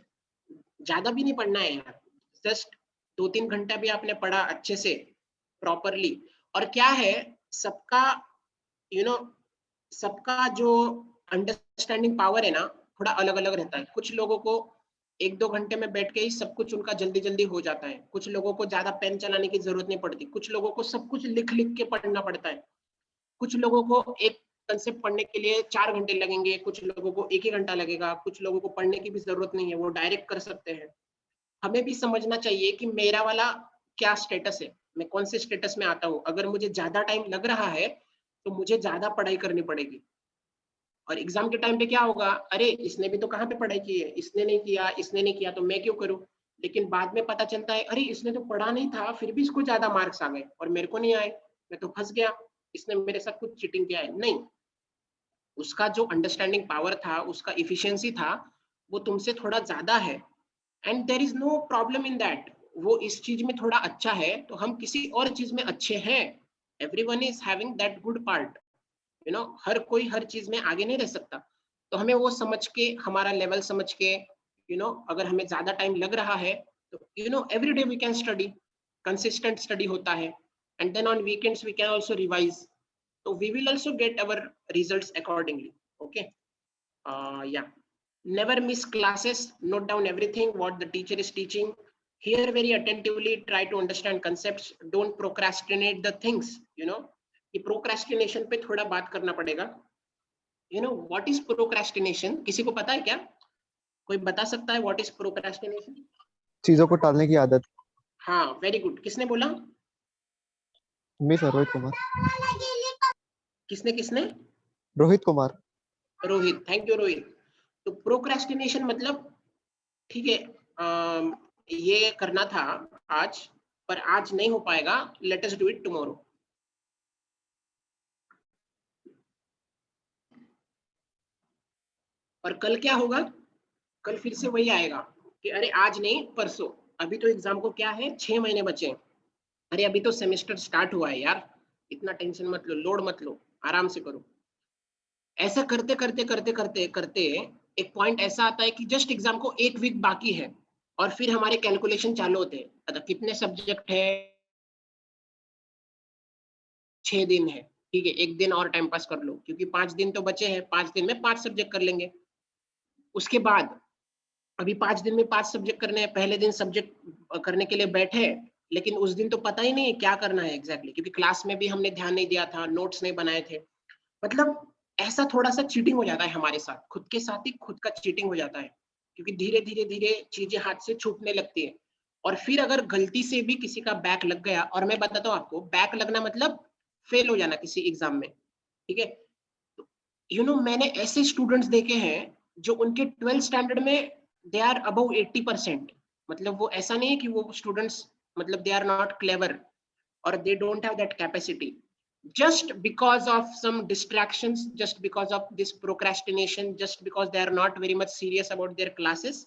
ज्यादा भी नहीं पढ़ना है यार, जस्ट 2-3 घंटा भी आपने पढ़ा अच्छे से प्रॉपरली. और क्या है, सबका सबका जो अंडरस्टैंडिंग पावर है ना, थोड़ा अलग अलग रहता है. कुछ लोगों को 1-2 घंटे में बैठ के ही सब कुछ उनका जल्दी जल्दी हो जाता है, कुछ लोगों को ज्यादा पेन चलाने की जरूरत नहीं पड़ती, कुछ लोगों को सब कुछ लिख लिख के पढ़ना पड़ता है, कुछ लोगों को एक कंसेप्ट पढ़ने के लिए 4 घंटे लगेंगे, कुछ लोगों को 1 ही घंटा लगेगा, कुछ लोगों को पढ़ने की भी जरूरत नहीं है, वो डायरेक्ट कर सकते हैं. हमें भी समझना चाहिए कि मेरा वाला क्या स्टेटस है, मैं कौन से स्टेटस में आता हूँ. अगर मुझे ज्यादा टाइम लग रहा है तो मुझे ज्यादा पढ़ाई करनी पड़ेगी. और एग्जाम के टाइम पे क्या होगा, अरे इसने भी तो कहाँ पे पढ़ाई की है, इसने नहीं किया, इसने नहीं किया, तो मैं क्यों करूँ. लेकिन बाद में पता चलता है, अरे इसने तो पढ़ा नहीं था, फिर भी इसको ज्यादा मार्क्स आ गए और मेरे को नहीं आए, मैं तो फंस गया, इसने मेरे साथ कुछ चीटिंग किया है. नहीं, उसका जो अंडरस्टैंडिंग पावर था, उसका इफिशियंसी था, वो तुमसे थोड़ा ज्यादा है, and there is no problem in that. वो इस चीज में थोड़ा अच्छा है तो हम किसी और चीज में अच्छे हैं. Everyone is having that good part. हर कोई हर चीज में आगे नहीं रह सकता. तो हमें वो समझ के, हमारा लेवल समझ के, अगर हमें ज्यादा टाइम लग रहा है तो every day we can study, consistent study होता है, and then on weekends we can also revise. So we will also get our results accordingly. Okay. Yeah. Never miss classes. Note down everything what the teacher is teaching. Hear very attentively. Try to understand concepts. Don't procrastinate the things. ये procrastination पे थोड़ा बात करना पड़ेगा. What is procrastination? किसी को पता है क्या? कोई बता सकता है what is procrastination? चीजों को टालने की आदत. हाँ, very good. किसने बोला? मैं सर, रोहित कुमार. किसने किसने? रोहित कुमार. Rohit, thank you Rohit. तो प्रोक्रेस्टिनेशन मतलब, ठीक है, ये करना था आज, पर आज नहीं हो पाएगा, let us do it tomorrow. और कल क्या होगा, कल फिर से वही आएगा कि अरे आज नहीं परसों. अभी तो एग्जाम को क्या है, 6 महीने बचे हैं. अरे अभी तो सेमेस्टर स्टार्ट हुआ है यार, इतना टेंशन मत लो, लोड मत लो, आराम से करो. ऐसा करते करते करते करते करते एक पॉइंट ऐसा आता है कि जस्ट एग्जाम को 1 वीक बाकी है, और फिर हमारे कैलकुलेशन चालू होते हैं. मतलब कितने सब्जेक्ट है, 6 दिन है, ठीक है, 1 दिन और टाइम पास कर लो, क्योंकि 5 दिन तो बचे हैं, 5 दिन में 5 सब्जेक्ट कर लेंगे. उसके बाद अभी 5 दिन में 5 सब्जेक्ट करने हैं. पहले दिन सब्जेक्ट करने के लिए बैठे, लेकिन उस दिन तो पता ही नहीं है क्या करना है एग्जैक्टली, क्योंकि क्लास में भी हमने ध्यान नहीं दिया था, नोट्स नहीं बनाए थे. मतलब ऐसा थोड़ा सा चीटिंग हो जाता है हमारे साथ, खुद के साथ ही खुद का चीटिंग हो जाता है, क्योंकि धीरे धीरे धीरे चीजें हाथ से छूटने लगती है. और फिर अगर गलती से भी किसी का बैक लग गया, और मैं बताता हूँ आपको, बैक लगना मतलब फेल हो जाना किसी एग्जाम में, ठीक है। मैंने ऐसे स्टूडेंट्स देखे हैं जो उनके 12th स्टैंडर्ड में दे आर अबव 80%, मतलब वो ऐसा नहीं है कि वो स्टूडेंट्स मतलब they are not clever or they don't have that capacity, just because of some distractions, just because of this procrastination, just because they are not very much serious about their classes,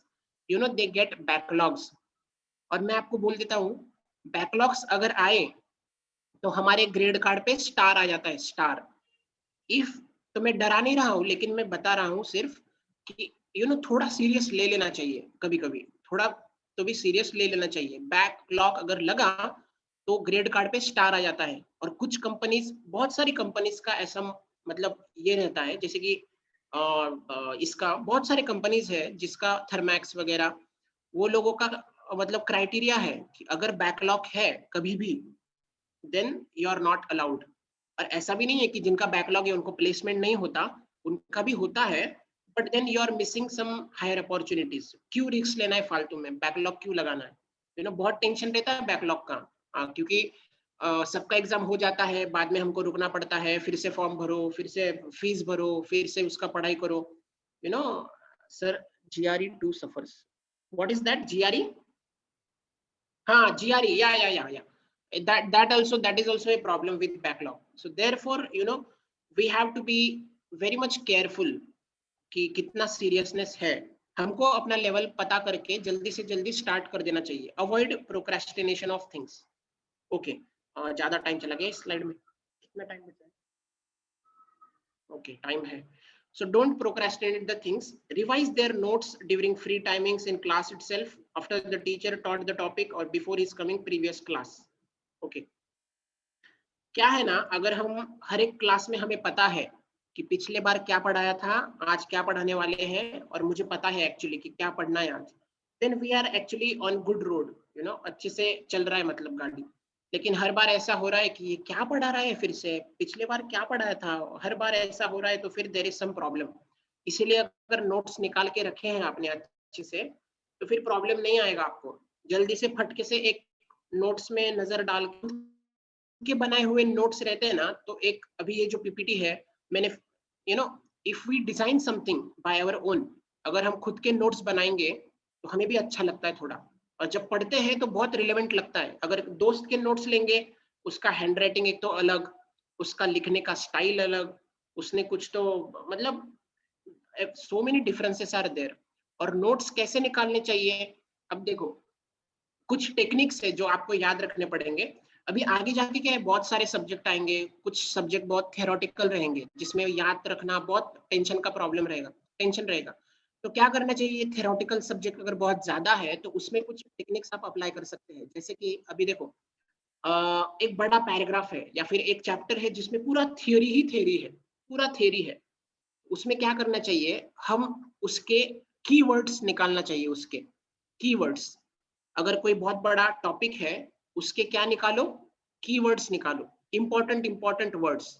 they get backlogs. और मैं आपको बोल देता हूँ, backlogs अगर आए तो हमारे ग्रेड कार्ड पे स्टार आ जाता है, स्टार। इफ, तो मैं डरा नहीं रहा हूँ, लेकिन मैं बता रहा हूँ सिर्फ कि थोड़ा सीरियस ले लेना चाहिए, कभी कभी थोड़ा तो भी सीरियस ले लेना चाहिए। बैकलॉग अगर लगा तो ग्रेड कार्ड पे स्टार आ जाता है। और कुछ कंपनीज, बहुत सारी कंपनीज का ऐसा मतलब ये रहता है, जैसे कि इसका बहुत सारे कंपनीज है जिसका थर्मैक्स वगैरह, वो लोगों का मतलब क्राइटेरिया है कि अगर बैकलॉग है कभी भी, then you are not allowed. और ऐसा भी नहीं है कि जिनका बैकलॉग है उनको प्लेसमेंट नहीं होता, उनका भी होता है, but then you are missing some higher opportunities. क्यों रिस्क लेना है फालतू में, बैकलॉग क्यों लगाना है, बहुत टेंशन रहता है बैकलॉग का। क्योंकि सबका एग्जाम हो जाता है, बाद में हमको रुकना पड़ता है, फिर से फॉर्म भरो, फिर से फीस भरो, फिर से उसका पढ़ाई करो। Sir, GRE 2 suffers, what is that GRE? हाँ, GRE, yeah. That is also a problem with backlog. So therefore, we have to be very much careful कि कितना सीरियसनेस है। हमको अपना लेवल पता करके जल्दी से जल्दी स्टार्ट कर देना चाहिए। Avoid procrastination of things. Okay, ज्यादा टाइम चला गया इस स्लाइड में, कितना टाइम बचा है? ओके, टाइम है। So don't procrastinate the things. Revise their notes during free timings in class itself, after the teacher taught the topic or before his coming previous class. Okay. क्या है ना, अगर हम हर एक क्लास में हमें पता है कि पिछले बार क्या पढ़ाया था, आज क्या पढ़ाने वाले हैं, और मुझे पता है एक्चुअली कि क्या पढ़ना है आज, then we are actually on good road, अच्छे से चल रहा है मतलब गाड़ी। लेकिन हर बार ऐसा हो रहा है कि ये क्या पढ़ा रहा है, फिर से पिछले बार क्या पढ़ाया था, हर बार ऐसा हो रहा है, तो फिर देयर इज सम प्रॉब्लम। इसीलिए अगर नोट्स निकाल के रखे हैं आपने अच्छे से, तो फिर प्रॉब्लम नहीं आएगा आपको। जल्दी से फटके से एक नोट्स में नजर डाल के बनाए हुए नोट्स रहते हैं ना, तो एक अभी ये जो पीपीटी है, मैंने if we design something by our own, अगर हम खुद के नोट्स बनाएंगे तो हमें भी अच्छा लगता है थोड़ा, और जब पढ़ते हैं तो बहुत रिलेवेंट लगता है। अगर दोस्त के नोट्स लेंगे, उसका हैंडराइटिंग एक तो अलग, उसका लिखने का स्टाइल अलग, उसने कुछ तो मतलब so many differences are there. और नोट्स कैसे निकालने चाहिए, अब देखो कुछ टेक्निक्स है जो आपको याद रखने पड़ेंगे। अभी आगे जाके क्या है, बहुत सारे सब्जेक्ट आएंगे, कुछ सब्जेक्ट बहुत थियोरेटिकल रहेंगे, जिसमें याद रखना बहुत टेंशन का प्रॉब्लम रहेगा, टेंशन रहेगा। तो क्या करना चाहिए, थियोरेटिकल सब्जेक्ट अगर बहुत ज्यादा है तो उसमें कुछ टेक्निक्स आप अप्लाई कर सकते हैं। जैसे कि अभी देखो, एक बड़ा पैराग्राफ है या फिर एक चैप्टर है जिसमें पूरा थियोरी ही थियोरी है, पूरा थियोरी है, उसमें क्या करना चाहिए, हम उसके कीवर्ड्स निकालना चाहिए। उसके कीवर्ड्स, अगर कोई बहुत बड़ा टॉपिक है, उसके क्या निकालो, कीवर्ड्स निकालो, इंपॉर्टेंट वर्ड्स।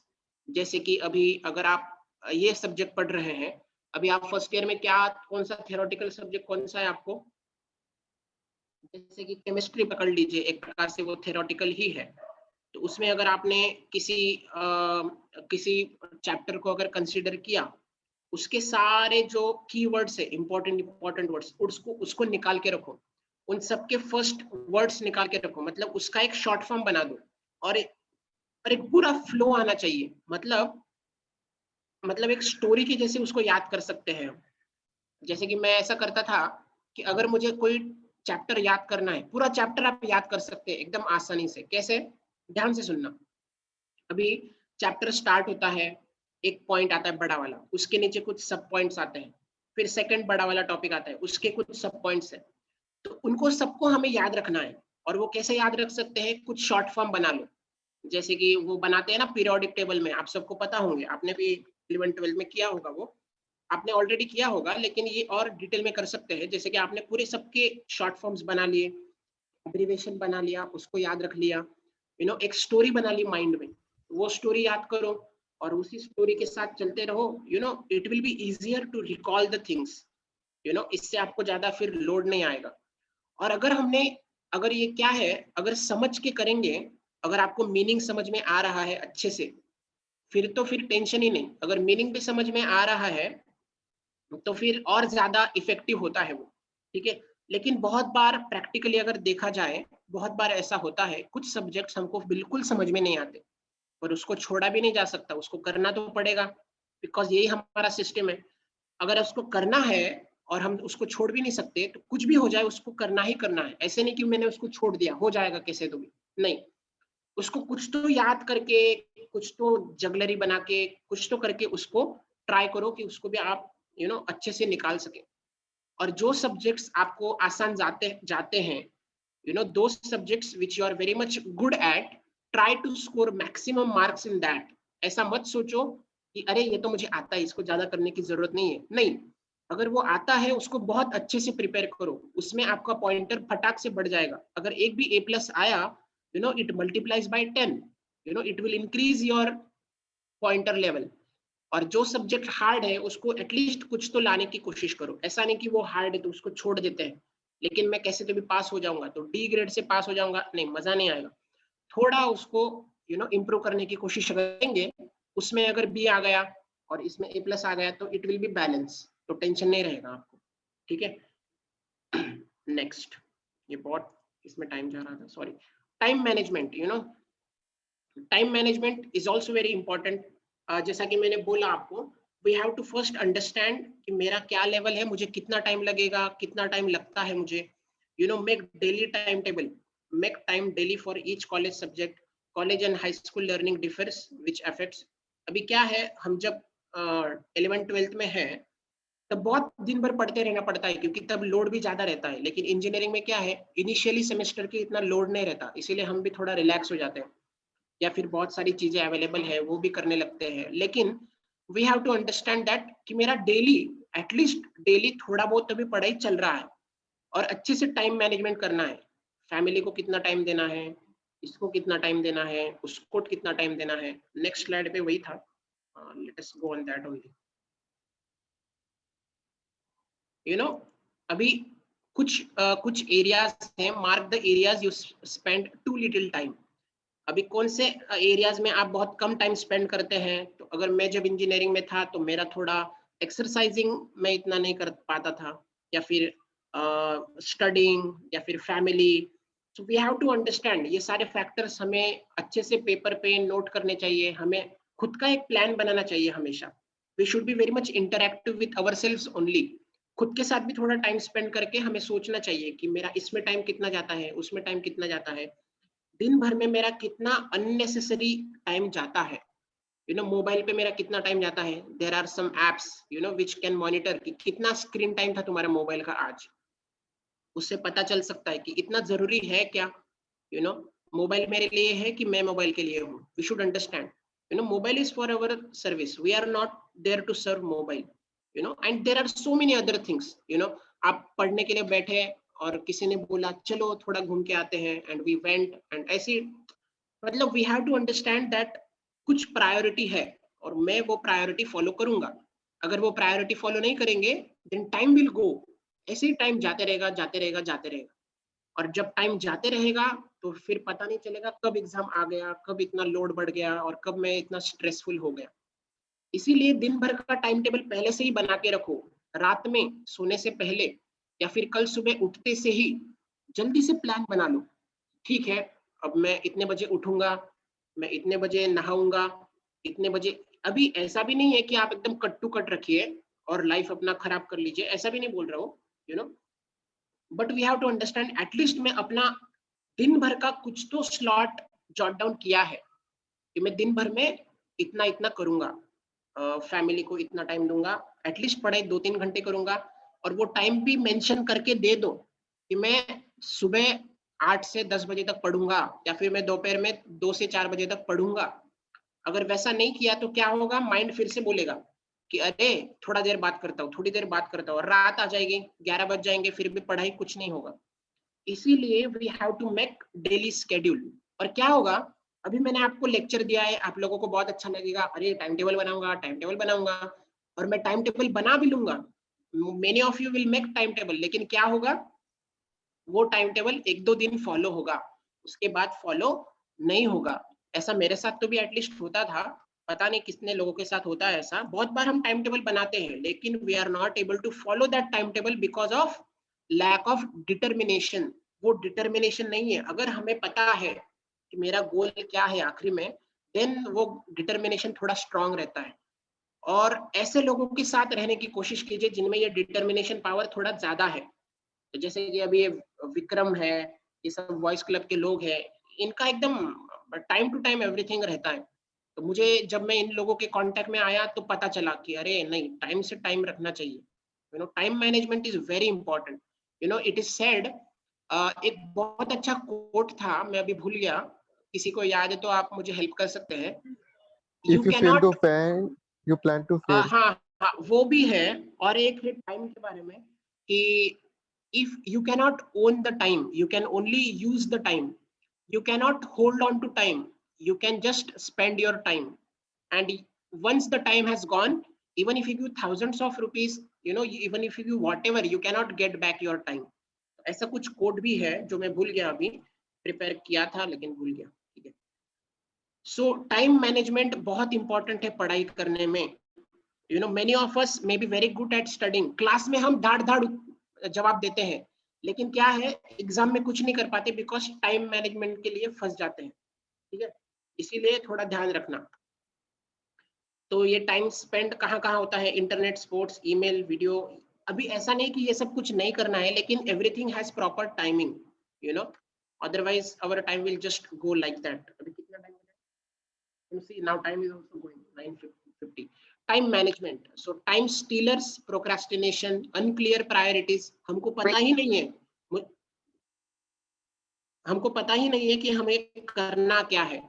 जैसे कि अभी अगर आप ये सब्जेक्ट पढ़ रहे हैं, अभी आप फर्स्ट ईयर में क्या, कौन सा थियोरेटिकल सब्जेक्ट कौन सा है आपको, जैसे कि केमिस्ट्री पकड़ लीजिए, एक प्रकार से वो थियोरेटिकल ही है। तो उसमें अगर आपने किसी चैप्टर को अगर कंसीडर किया, उसके सारे जो कीवर्ड्स है, इंपॉर्टेंट वर्ड्स, उसको निकाल के रखो, उन सबके फर्स्ट वर्ड्स निकाल के रखो, मतलब उसका एक शॉर्ट फॉर्म बना दो, और एक पूरा फ्लो आना चाहिए, मतलब एक स्टोरी की जैसे उसको याद कर सकते हैं। जैसे कि मैं ऐसा करता था कि अगर मुझे कोई चैप्टर याद करना है, पूरा चैप्टर आप याद कर सकते हैं एकदम आसानी से। कैसे, ध्यान से सुनना। अभी चैप्टर स्टार्ट होता है, एक पॉइंट आता है बड़ा वाला, उसके नीचे कुछ सब पॉइंट्स आते हैं, फिर सेकंड बड़ा वाला टॉपिक आता है, उसके कुछ सब पॉइंट्स है। तो उनको सबको हमें याद रखना है। और वो कैसे याद रख सकते हैं, कुछ शॉर्ट फॉर्म बना लो, जैसे कि वो बनाते हैं ना पीरियोडिक टेबल में, आप सबको पता होंगे, आपने भी 11-12 में किया होगा, वो आपने ऑलरेडी किया होगा, लेकिन ये और डिटेल में कर सकते हैं। जैसे कि आपने पूरे सबके शॉर्ट फॉर्म्स बना लिए, एब्रिविएशन बना लिया, उसको याद रख लिया, एक स्टोरी बना ली माइंड में, वो स्टोरी याद करो और उसी स्टोरी के साथ चलते रहो। It will be easier to recall the things, इससे आपको ज्यादा फिर लोड नहीं आएगा। और अगर हमने अगर ये क्या है, अगर समझ के करेंगे, अगर आपको मीनिंग समझ में आ रहा है अच्छे से, फिर तो फिर टेंशन ही नहीं। अगर मीनिंग भी समझ में आ रहा है तो फिर और ज्यादा इफेक्टिव होता है वो, ठीक है। लेकिन बहुत बार प्रैक्टिकली अगर देखा जाए, बहुत बार ऐसा होता है, कुछ सब्जेक्ट्स हमको बिल्कुल समझ में नहीं आते, पर उसको छोड़ा भी नहीं जा सकता, उसको करना तो पड़ेगा, बिकॉज यही हमारा सिस्टम है। अगर उसको करना है और हम उसको छोड़ भी नहीं सकते, तो कुछ भी हो जाए उसको करना ही करना है। ऐसे नहीं कि मैंने उसको छोड़ दिया, हो जाएगा कैसे तो भी नहीं, उसको कुछ तो याद करके, कुछ तो जगलरी बना के, कुछ तो करके उसको ट्राई करो कि उसको भी आप अच्छे से निकाल सके। और जो सब्जेक्ट्स आपको आसान जाते जाते हैं, those subjects which you are very much good at, try to score maximum marks in that. ऐसा मत सोचो कि अरे ये तो मुझे आता है, इसको ज्यादा करने की जरूरत नहीं है, नहीं। अगर वो आता है उसको बहुत अच्छे से प्रिपेयर करो, उसमें आपका पॉइंटर फटाक से बढ़ जाएगा। अगर एक भी A+ आया, it multiplies by 10, it will increase your pointer level. और जो सब्जेक्ट हार्ड है उसको एटलीस्ट कुछ तो लाने की कोशिश करो। ऐसा नहीं कि वो हार्ड है तो उसको छोड़ देते हैं, लेकिन मैं कैसे तो भी पास हो जाऊंगा, तो डी ग्रेड से पास हो जाऊंगा, नहीं, मजा नहीं आएगा। थोड़ा उसको इम्प्रूव करने की कोशिश करेंगे, उसमें अगर बी आ गया और इसमें A+ आ गया तो इट विल बी बैलेंस, तो टेंशन नहीं रहेगा आपको, ठीक है। नेक्स्ट, ये बहुत इसमें टाइम जा रहा था, sorry. Time management, time management is also very important. जैसा कि मैंने बोला आपको, we have to first understand कि मेरा क्या लेवल है, मुझे कितना टाइम लगेगा, कितना टाइम लगता है मुझे। Make daily time table, make time daily for each college subject. College and high school learning differs which affects. अभी क्या है, हम जब 11th-12th में है तब बहुत दिन भर पढ़ते रहना पड़ता है, क्योंकि तब लोड भी ज्यादा रहता है। लेकिन इंजीनियरिंग में क्या है, इनिशियली सेमेस्टर के इतना लोड नहीं रहता, इसीलिए हम भी थोड़ा रिलैक्स हो जाते हैं, या फिर बहुत सारी चीजें अवेलेबल है वो भी करने लगते हैं। लेकिन we have to understand that कि मेरा डेली, एटलीस्ट डेली थोड़ा बहुत तो भी पढ़ाई चल रहा है, और अच्छे से टाइम मैनेजमेंट करना है। फैमिली को कितना टाइम देना है, इसको कितना टाइम देना है, उसको कितना टाइम देना है। नेक्स्ट स्लाइड पे वही था, let us go on that only. अभी कुछ एरियाज हैं, mark the areas you spend too little time. अभी कौन से एरियाज में आप बहुत कम टाइम स्पेंड करते हैं? तो अगर मैं जब इंजीनियरिंग में था तो मेरा थोड़ा एक्सरसाइजिंग में इतना नहीं कर पाता था, या फिर स्टडिंग, या फिर family. So we have to understand, ये सारे फैक्टर्स हमें अच्छे से पेपर पे नोट करने चाहिए। हमें खुद का एक प्लान बनाना चाहिए हमेशा। We should be very much interactive with ourselves only. खुद के साथ भी थोड़ा टाइम स्पेंड करके हमें सोचना चाहिए कि मेरा इसमें टाइम कितना जाता है, उसमें टाइम कितना जाता है, दिन भर में मेरा कितना अननेसेसरी टाइम जाता है, मोबाइल पे मेरा कितना टाइम जाता है। There are some apps which can monitor कि कितना स्क्रीन टाइम था तुम्हारा मोबाइल का आज। उससे पता चल सकता है कि इतना जरूरी है क्या, मोबाइल मेरे लिए है कि मैं मोबाइल के लिए हूँ। We should understand, mobile is for our service, we are not there to serve mobile, and there are so many other things. आप पढ़ने के लिए बैठे और किसी ने बोला चलो थोड़ा घूम के आते हैं, एंड वी वेंट, एंड ऐसे, मतलब we have to understand that कुछ प्रायोरिटी है, और मैं वो प्रायोरिटी फॉलो करूंगा। अगर वो प्रायोरिटी फॉलो नहीं करेंगे, देन टाइम विल गो, ऐसे ही टाइम जाते रहेगा, जाते रहेगा, जाते रहेगा। और जब टाइम जाते रहेगा तो फिर पता नहीं चलेगा कब एग्जाम आ गया, कब इतना लोड बढ़ गया, और कब मैं इतना स्ट्रेसफुल हो गया। इसीलिए दिन भर का टाइम टेबल पहले से ही बना के रखो। रात में सोने से पहले या फिर कल सुबह उठते से ही जल्दी से प्लान बना लो। ठीक है, अब मैं इतने बजे उठूंगा, मैं इतने बजे नहाऊंगा, इतने बजे। अभी ऐसा भी नहीं है कि आप एकदम कट टू कट रखिए और लाइफ अपना खराब कर लीजिए, ऐसा भी नहीं बोल रहा हूँ, but we have to understand at least मैं अपना दिन भर का कुछ तो स्लॉट जॉट डाउन किया है कि मैं दिन भर में इतना इतना करूंगा, फैमिली को इतना टाइम दूंगा, एटलीस्ट पढ़ाई 2-3 घंटे करूंगा। और वो टाइम भी मेंशन करके दे दो कि मैं सुबह 8 से 10 बजे तक पढ़ूंगा, या फिर मैं दोपहर में 2 से 4 बजे तक पढ़ूंगा। अगर वैसा नहीं किया तो क्या होगा, माइंड फिर से बोलेगा कि अरे थोड़ा देर बात करता हूँ, थोड़ी देर बात करता हूँ, और रात आ जाएगी, 11 बज जाएंगे, फिर भी पढ़ाई कुछ नहीं होगा। इसीलिए we have to make daily schedule. और क्या होगा, अभी मैंने आपको लेक्चर दिया है, आप लोगों को बहुत अच्छा लगेगा, अरे टाइम टेबल बनाऊंगा, टाइम टेबल बनाऊंगा, और मैं टाइम टेबल बना भी लूंगा। Many of you will make time table, लेकिन क्या होगा, वो टाइम टेबल 1-2 दिन फॉलो होगा, उसके बाद फॉलो नहीं होगा। ऐसा मेरे साथ तो भी एटलीस्ट होता था, पता नहीं कितने लोगों के साथ होता है ऐसा। बहुत बार हम टाइम टेबल बनाते हैं लेकिन we are not able to follow that time table because of lack of determination. वो डिटर्मिनेशन नहीं है। अगर हमें पता है कि मेरा गोल क्या है आखिरी में, देन वो डिटर्मिनेशन थोड़ा स्ट्रांग रहता है। और ऐसे लोगों के साथ रहने की कोशिश कीजिए जिनमें ये डिटर्मिनेशन पावर थोड़ा ज्यादा है। तो जैसे कि अभी ये विक्रम है, ये सब वॉइस क्लब के लोग हैं, इनका एकदम टाइम टू टाइम एवरीथिंग रहता है। तो मुझे जब मैं इन लोगों के कांटेक्ट में आया तो पता चला कि अरे नहीं, टाइम से टाइम रखना चाहिए। You know, time management is very important. You know, it is said, एक बहुत अच्छा कोट था, मैं अभी भूल गया, किसी को याद है तो आप मुझे हेल्प कर सकते हैं। You If you fail cannot, to plan, you plan to fail. हाँ हाँ, वो भी है। और एक है टाइम के बारे में कि if you cannot own the time, you can only use the time. You cannot hold on to time. You can just spend your time. And once the time has gone, even if you give thousands of rupees, you know, even if you give whatever, you cannot get back your time. ऐसा कुछ code भी है जो मैं भूल गया, अभी prepare किया था लेकिन भूल गया। ठीक है। सो टाइम मैनेजमेंट बहुत इंपॉर्टेंट है पढ़ाई करने में। You know, many of us may be very good at studying. Class में हम धाड़ धाड़ जवाब देते हैं, लेकिन क्या है, एग्जाम में कुछ नहीं कर पाते बिकॉज टाइम मैनेजमेंट के लिए फंस जाते हैं। ठीक है, इसीलिए थोड़ा ध्यान रखना। तो ये टाइम स्पेंड कहाँ कहाँ होता है, इंटरनेट, स्पोर्ट्स, ईमेल, वीडियो। अभी ऐसा नहीं कि ये सब कुछ नहीं करना है, लेकिन everything has proper timing, you know, otherwise our time will just go like that. अभी कितना टाइम है? You see, now time is also going 9:50. Time management. So time stealers, procrastination, unclear priorities. हमको पता ही नहीं है, हमको पता ही नहीं है कि हमें करना क्या है।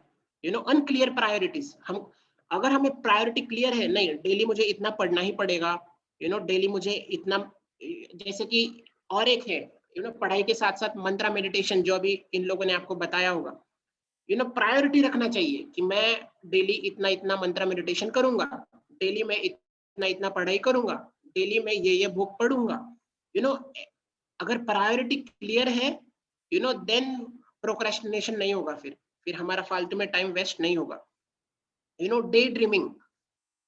You know, unclear priorities. हम, अगर हमें प्रायोरिटी क्लियर है, नहीं डेली मुझे इतना पढ़ना ही पड़ेगा, यू नो, डेली मुझे इतना, जैसे कि और एक है, यू नो, पढ़ाई के साथ साथ मंत्रा मेडिटेशन, जो अभी इन लोगों ने आपको बताया होगा। यू नो, प्रायोरिटी रखना चाहिए कि मैं डेली इतना इतना मंत्रा मेडिटेशन करूंगा, डेली मैं इतना इतना पढ़ाई करूंगा, डेली मैं ये बुक पढ़ूंगा। यू नो, अगर प्रायोरिटी क्लियर है, यू नो, देन प्रोक्रेस्टिनेशन नहीं होगा, फिर हमारा फालतू में टाइम वेस्ट नहीं होगा। You know, day dreaming.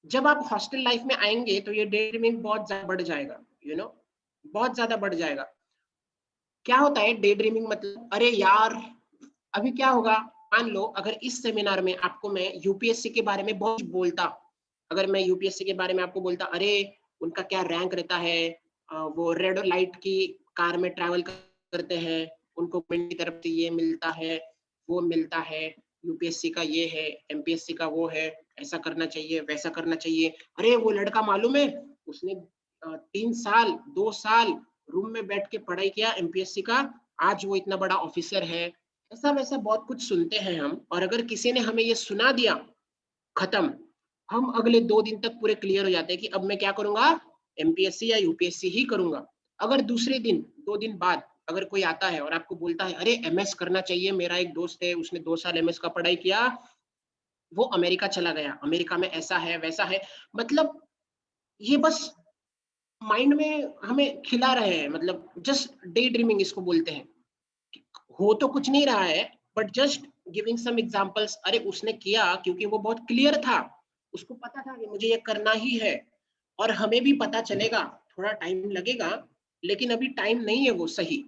जब आप हॉस्टल लाइफ में आएंगे तो ये डे ड्रीमिंग बहुत ज्यादा बढ़ जाएगा, यू नो, बहुत ज्यादा बढ़ जाएगा। क्या होता है डे ड्रीमिंग मतलब, अरे यार अभी क्या होगा, मान लो अगर इस सेमिनार में आपको मैं यूपीएससी के बारे में बहुत बोलता, अगर मैं यूपीएससी के बारे में आपको बोलता, अरे उनका क्या रैंक रहता है, वो रेड लाइट की कार में ट्रैवल करते हैं, उनको गवर्नमेंट की तरफ से ये मिलता है, वो मिलता है, यूपीएससी का ये है, एमपीएससी का वो है, ऐसा करना चाहिए, वैसा करना चाहिए। अरे वो लड़का मालूम है, उसने 3 साल 2 साल रूम में बैठ के पढ़ाई किया एमपीएससी का, आज वो इतना बड़ा ऑफिसर है। ऐसा वैसा बहुत कुछ सुनते हैं हम, और अगर किसी ने हमें ये सुना दिया, खत्म, हम अगले 2 दिन तक पूरे क्लियर हो जाते हैं कि अब मैं क्या करूंगा, एमपीएससी या यूपीएससी ही करूंगा। अगर दूसरे दिन 2 दिन बाद अगर कोई आता है और आपको बोलता है अरे एमएस करना चाहिए, मेरा एक दोस्त है उसने 2 साल एमएस का पढ़ाई किया, वो अमेरिका चला गया, अमेरिका में ऐसा है वैसा है, मतलब ये बस माइंड में हमें खिला रहे हैं, मतलब जस्ट डे ड्रीमिंग इसको बोलते हैं। हो तो कुछ नहीं रहा है, but just giving some examples. अरे उसने किया क्योंकि वो बहुत क्लियर था, उसको पता था कि मुझे ये करना ही है, और हमें भी पता चलेगा, थोड़ा टाइम लगेगा, लेकिन अभी टाइम नहीं है वो सही।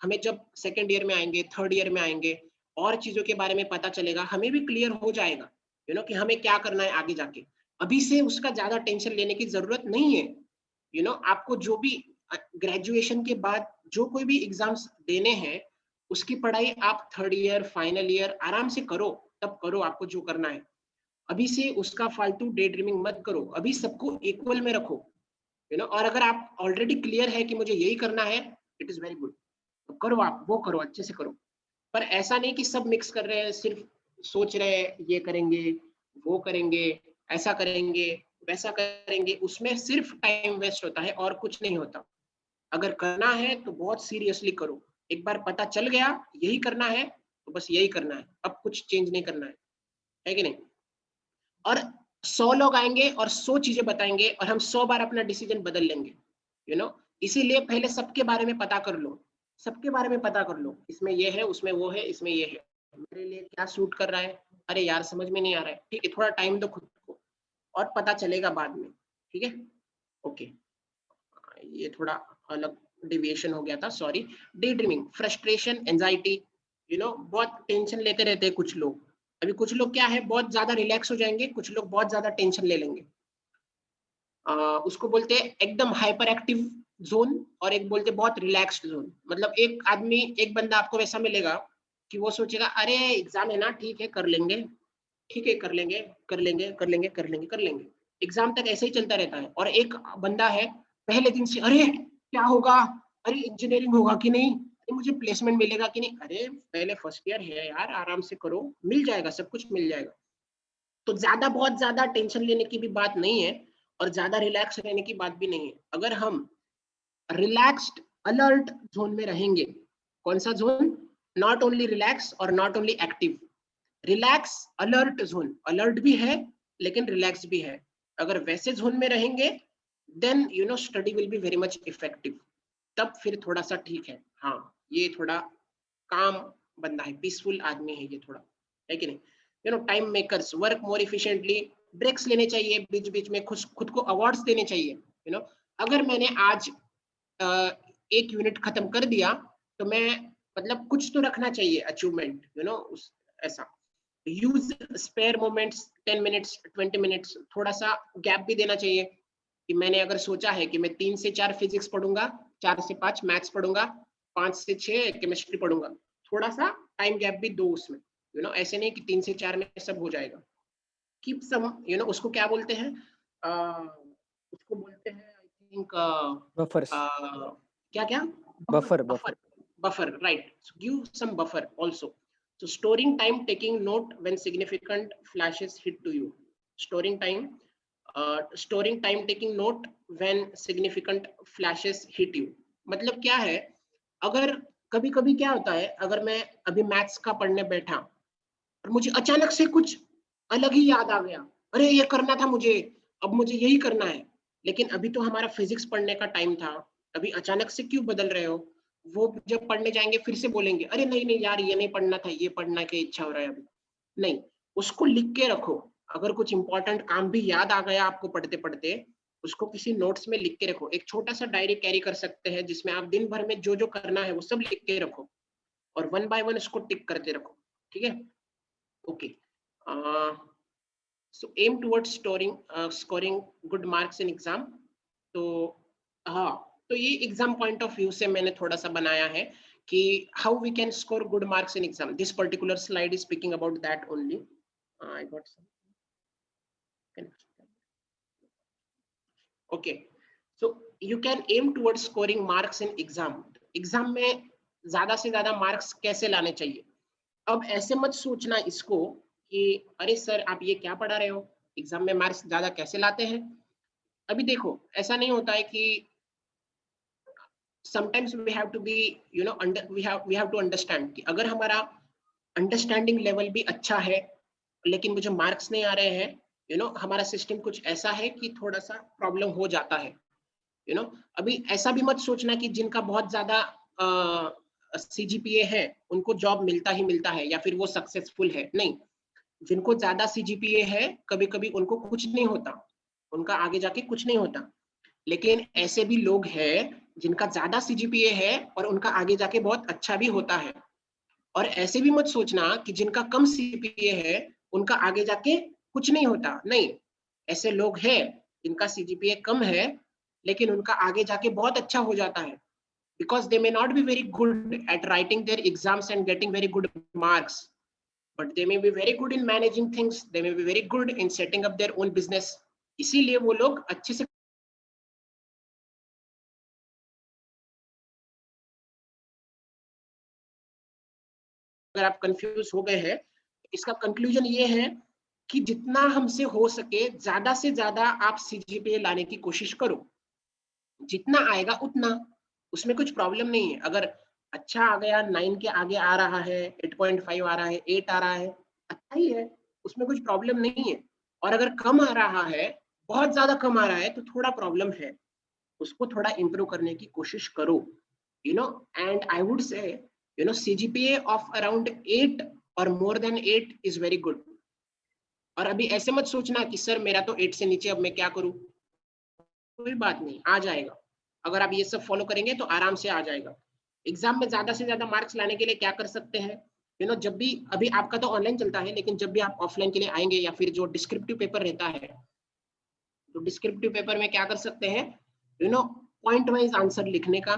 हमें जब सेकेंड ईयर में आएंगे, थर्ड ईयर में आएंगे, और चीजों के बारे में पता चलेगा, हमें भी क्लियर हो जाएगा, यू नो, कि हमें क्या करना है आगे जाके। अभी से उसका ज्यादा टेंशन लेने की जरूरत नहीं है। यू नो, आपको जो भी ग्रेजुएशन के बाद जो कोई भी एग्जाम्स देने हैं, उसकी पढ़ाई आप थर्ड ईयर फाइनल ईयर आराम से करो, तब करो आपको जो करना है। अभी से उसका फालतू डे ड्रीमिंग मत करो, अभी सबको इक्वल में रखो, यू नो। और अगर आप ऑलरेडी क्लियर है कि मुझे यही करना है, इट इज वेरी गुड, तो करो, आप वो करो, अच्छे से करो। पर ऐसा नहीं कि सब मिक्स कर रहे हैं, सिर्फ सोच रहे हैं ये करेंगे, वो करेंगे, ऐसा करेंगे, वैसा करेंगे, उसमें सिर्फ टाइम वेस्ट होता है और कुछ नहीं होता। अगर करना है तो बहुत सीरियसली करो, एक बार पता चल गया यही करना है तो बस यही करना है, अब कुछ चेंज नहीं करना है कि नहीं। और 100 लोग आएंगे और 100 चीजें बताएंगे और हम 100 बार अपना डिसीजन बदल लेंगे, यू नो। इसीलिए पहले सबके बारे में पता कर लो, सबके बारे में पता कर लो, इसमें ये है, उसमें वो है, इसमें ये है, मेरे लिए क्या सूट कर रहा है, अरे यार समझ में नहीं आ रहा है, ठीक है, थोड़ा टाइम दो खुद को और पता चलेगा बाद में, ठीक है। ओके, ये थोड़ा अलग डिविएशन हो गया था, sorry. Day dreaming, frustration, anxiety, बहुत टेंशन लेते रहते हैं कुछ लोग। अभी कुछ लोग क्या है, बहुत ज्यादा रिलैक्स हो जाएंगे, कुछ लोग बहुत ज्यादा टेंशन ले लेंगे। उसको बोलते हैं एकदम हाइपर एक्टिव जोन, और एक बोलते हैं बहुत रिलैक्स्ड जोन। मतलब एक आदमी, एक बंदा आपको वैसा मिलेगा कि वो सोचेगा अरे एग्जाम है ना, ठीक है कर लेंगे, ठीक है कर लेंगे, कर लेंगे, कर लेंगे, कर लेंगे, कर लेंगे, एग्जाम तक ऐसे ही चलता रहता है। और एक बंदा है पहले दिन से, अरे क्या होगा, अरे इंजीनियरिंग होगा कि नहीं, अरे मुझे प्लेसमेंट मिलेगा कि नहीं, अरे पहले फर्स्ट ईयर है यार, आराम से करो, मिल जाएगा, सब कुछ मिल जाएगा। तो ज्यादा, बहुत ज्यादा टेंशन लेने की भी बात नहीं है और ज्यादा रिलैक्स रहने की बात भी नहीं है। अगर हम रिलैक्स्ड अलर्ट जोन में रहेंगे, कौन सा जोन, नॉट ओनली रिलैक्स और not only active, relax alert zone, alert भी है लेकिन रिलैक्स भी है, अगर वैसे जोन में रहेंगे then study will be very much effective, तब फिर थोड़ा सा ठीक है। हाँ, ये थोड़ा काम बंदा है, पीसफुल आदमी है ये थोड़ा, है कि नहीं। Time makers work more efficiently, breaks लेने चाहिए बीच बीच में, खुद को अवार्ड्स देने चाहिए। अगर मैंने आज 1 यूनिट खत्म कर दिया तो मैं, मतलब कुछ तो रखना चाहिए अचीवमेंट, ऐसा। Use spare moments, 10 minutes 20 minutes, थोड़ा सा गैप भी देना चाहिए कि मैंने अगर सोचा है कि मैं 3 से 4 फिजिक्स पढ़ूंगा, 4 से 5 मैथ्स पढ़ूंगा, 5 से 6 केमिस्ट्री पढ़ूंगा, थोड़ा सा टाइम गैप भी दो उसमें। ऐसे नहीं कि 3 से 4 में सब हो जाएगा। कीप सम, उसको क्या बोलते हैं, उसको बोलते हैं आई थिंक बफर्स, क्या क्या, buffer buffer, buffer, right, give some buffer also. So storing time, taking note when significant flashes hit to you. Storing time, taking note when significant flashes hit you. मतलब क्या है, अगर कभी कभी क्या होता है, अगर मैं अभी मैथ्स का पढ़ने बैठा और मुझे अचानक से कुछ अलग ही याद आ गया, अरे ये करना था मुझे, अब मुझे यही करना है, लेकिन अभी तो हमारा फिजिक्स पढ़ने का टाइम था, अभी अचानक से क्यों बदल रहे हो। वो जब पढ़ने जाएंगे फिर से बोलेंगे अरे नहीं नहीं यार, ये नहीं पढ़ना था, ये पढ़ना की इच्छा हो रहा है अभी। नहीं, उसको लिख के रखो। अगर कुछ इंपॉर्टेंट काम भी याद आ गया आपको पढ़ते पढ़ते, उसको किसी नोट्स में लिख के रखो। एक छोटा सा डायरी कैरी कर सकते हैं जिसमें आप दिन भर में जो जो करना है वो सब लिख के रखो और 1 बाय 1 उसको टिक करते रखो, ठीक है। Okay, so aim towards scoring good marks in exam. तो हाँ, तो ये एग्जाम पॉइंट ऑफ व्यू से मैंने थोड़ा सा बनाया है कि how we can score good marks in exam. This particular slide is speaking about that only. I got some, okay. So you can aim towards scoring marks in exam. Exam में ज्यादा से ज्यादा मार्क्स कैसे लाने चाहिए। अब ऐसे मत सोचना इसको कि अरे सर आप ये क्या पढ़ा रहे हो, एग्जाम में मार्क्स ज्यादा कैसे लाते हैं। अभी देखो, ऐसा नहीं होता है कि sometimes we have to be we have to understand कि अगर हमारा अंडरस्टैंडिंग लेवल भी अच्छा है लेकिन मुझे मार्क्स नहीं आ रहे हैं, हमारा सिस्टम कुछ ऐसा है कि थोड़ा सा प्रॉब्लम हो जाता है। अभी ऐसा भी मत सोचना कि जिनका बहुत ज्यादा सीजीपीए है उनको जॉब मिलता ही मिलता है या फिर वो सक्सेसफुल है, नहीं। जिनको ज्यादा सीजीपीए है कभी कभी उनको कुछ नहीं होता, उनका आगे जाके कुछ नहीं होता। लेकिन ऐसे भी लोग हैं जिनका ज्यादा सीजीपीए है और उनका आगे जाके बहुत अच्छा भी होता है। और ऐसे भी मत सोचना कि जिनका कम सीजीपीए है उनका आगे जाके कुछ नहीं होता, नहीं। ऐसे लोग हैं जिनका सीजीपीए कम है लेकिन उनका आगे जाके बहुत अच्छा हो जाता है, because they may not be very good at writing their exams and getting very good marks, but they may be very good in managing things, they may be very good in setting up their own business। इसीलिए वो लोग अच्छे से, अगर आप confuse हो गए हैं, इसका कंक्लूजन ये है कि जितना हमसे हो सके ज्यादा से ज्यादा आप सीजीपीए लाने की कोशिश करो, जितना आएगा उतना, उसमें कुछ प्रॉब्लम नहीं है। अगर अच्छा आ गया, 9 के आगे आ रहा है, 8.5 आ रहा है, 8 आ रहा है, अच्छा ही है, उसमें कुछ प्रॉब्लम नहीं है। और अगर कम आ रहा है, बहुत ज्यादा कम आ रहा है, तो थोड़ा प्रॉब्लम है, उसको थोड़ा इंप्रूव करने की कोशिश करो। and I would say, CGPA of around 8 or more than 8 is very good. और अभी ऐसे मत सोचना कि सर मेरा तो 8 से नीचे, अब मैं क्या करूं, कोई बात नहीं, आ जाएगा। अगर आप ये सब फॉलो करेंगे तो आराम से आ जाएगा। एग्जाम में ज्यादा से ज्यादा मार्क्स लाने के लिए क्या कर सकते हैं, जब भी, अभी आपका तो ऑनलाइन चलता है, लेकिन जब भी आप ऑफलाइन के लिए आएंगे या फिर जो डिस्क्रिप्टिव पेपर रहता है, तो डिस्क्रिप्टिव पेपर में क्या कर सकते हैं, पॉइंट वाइज आंसर लिखने का,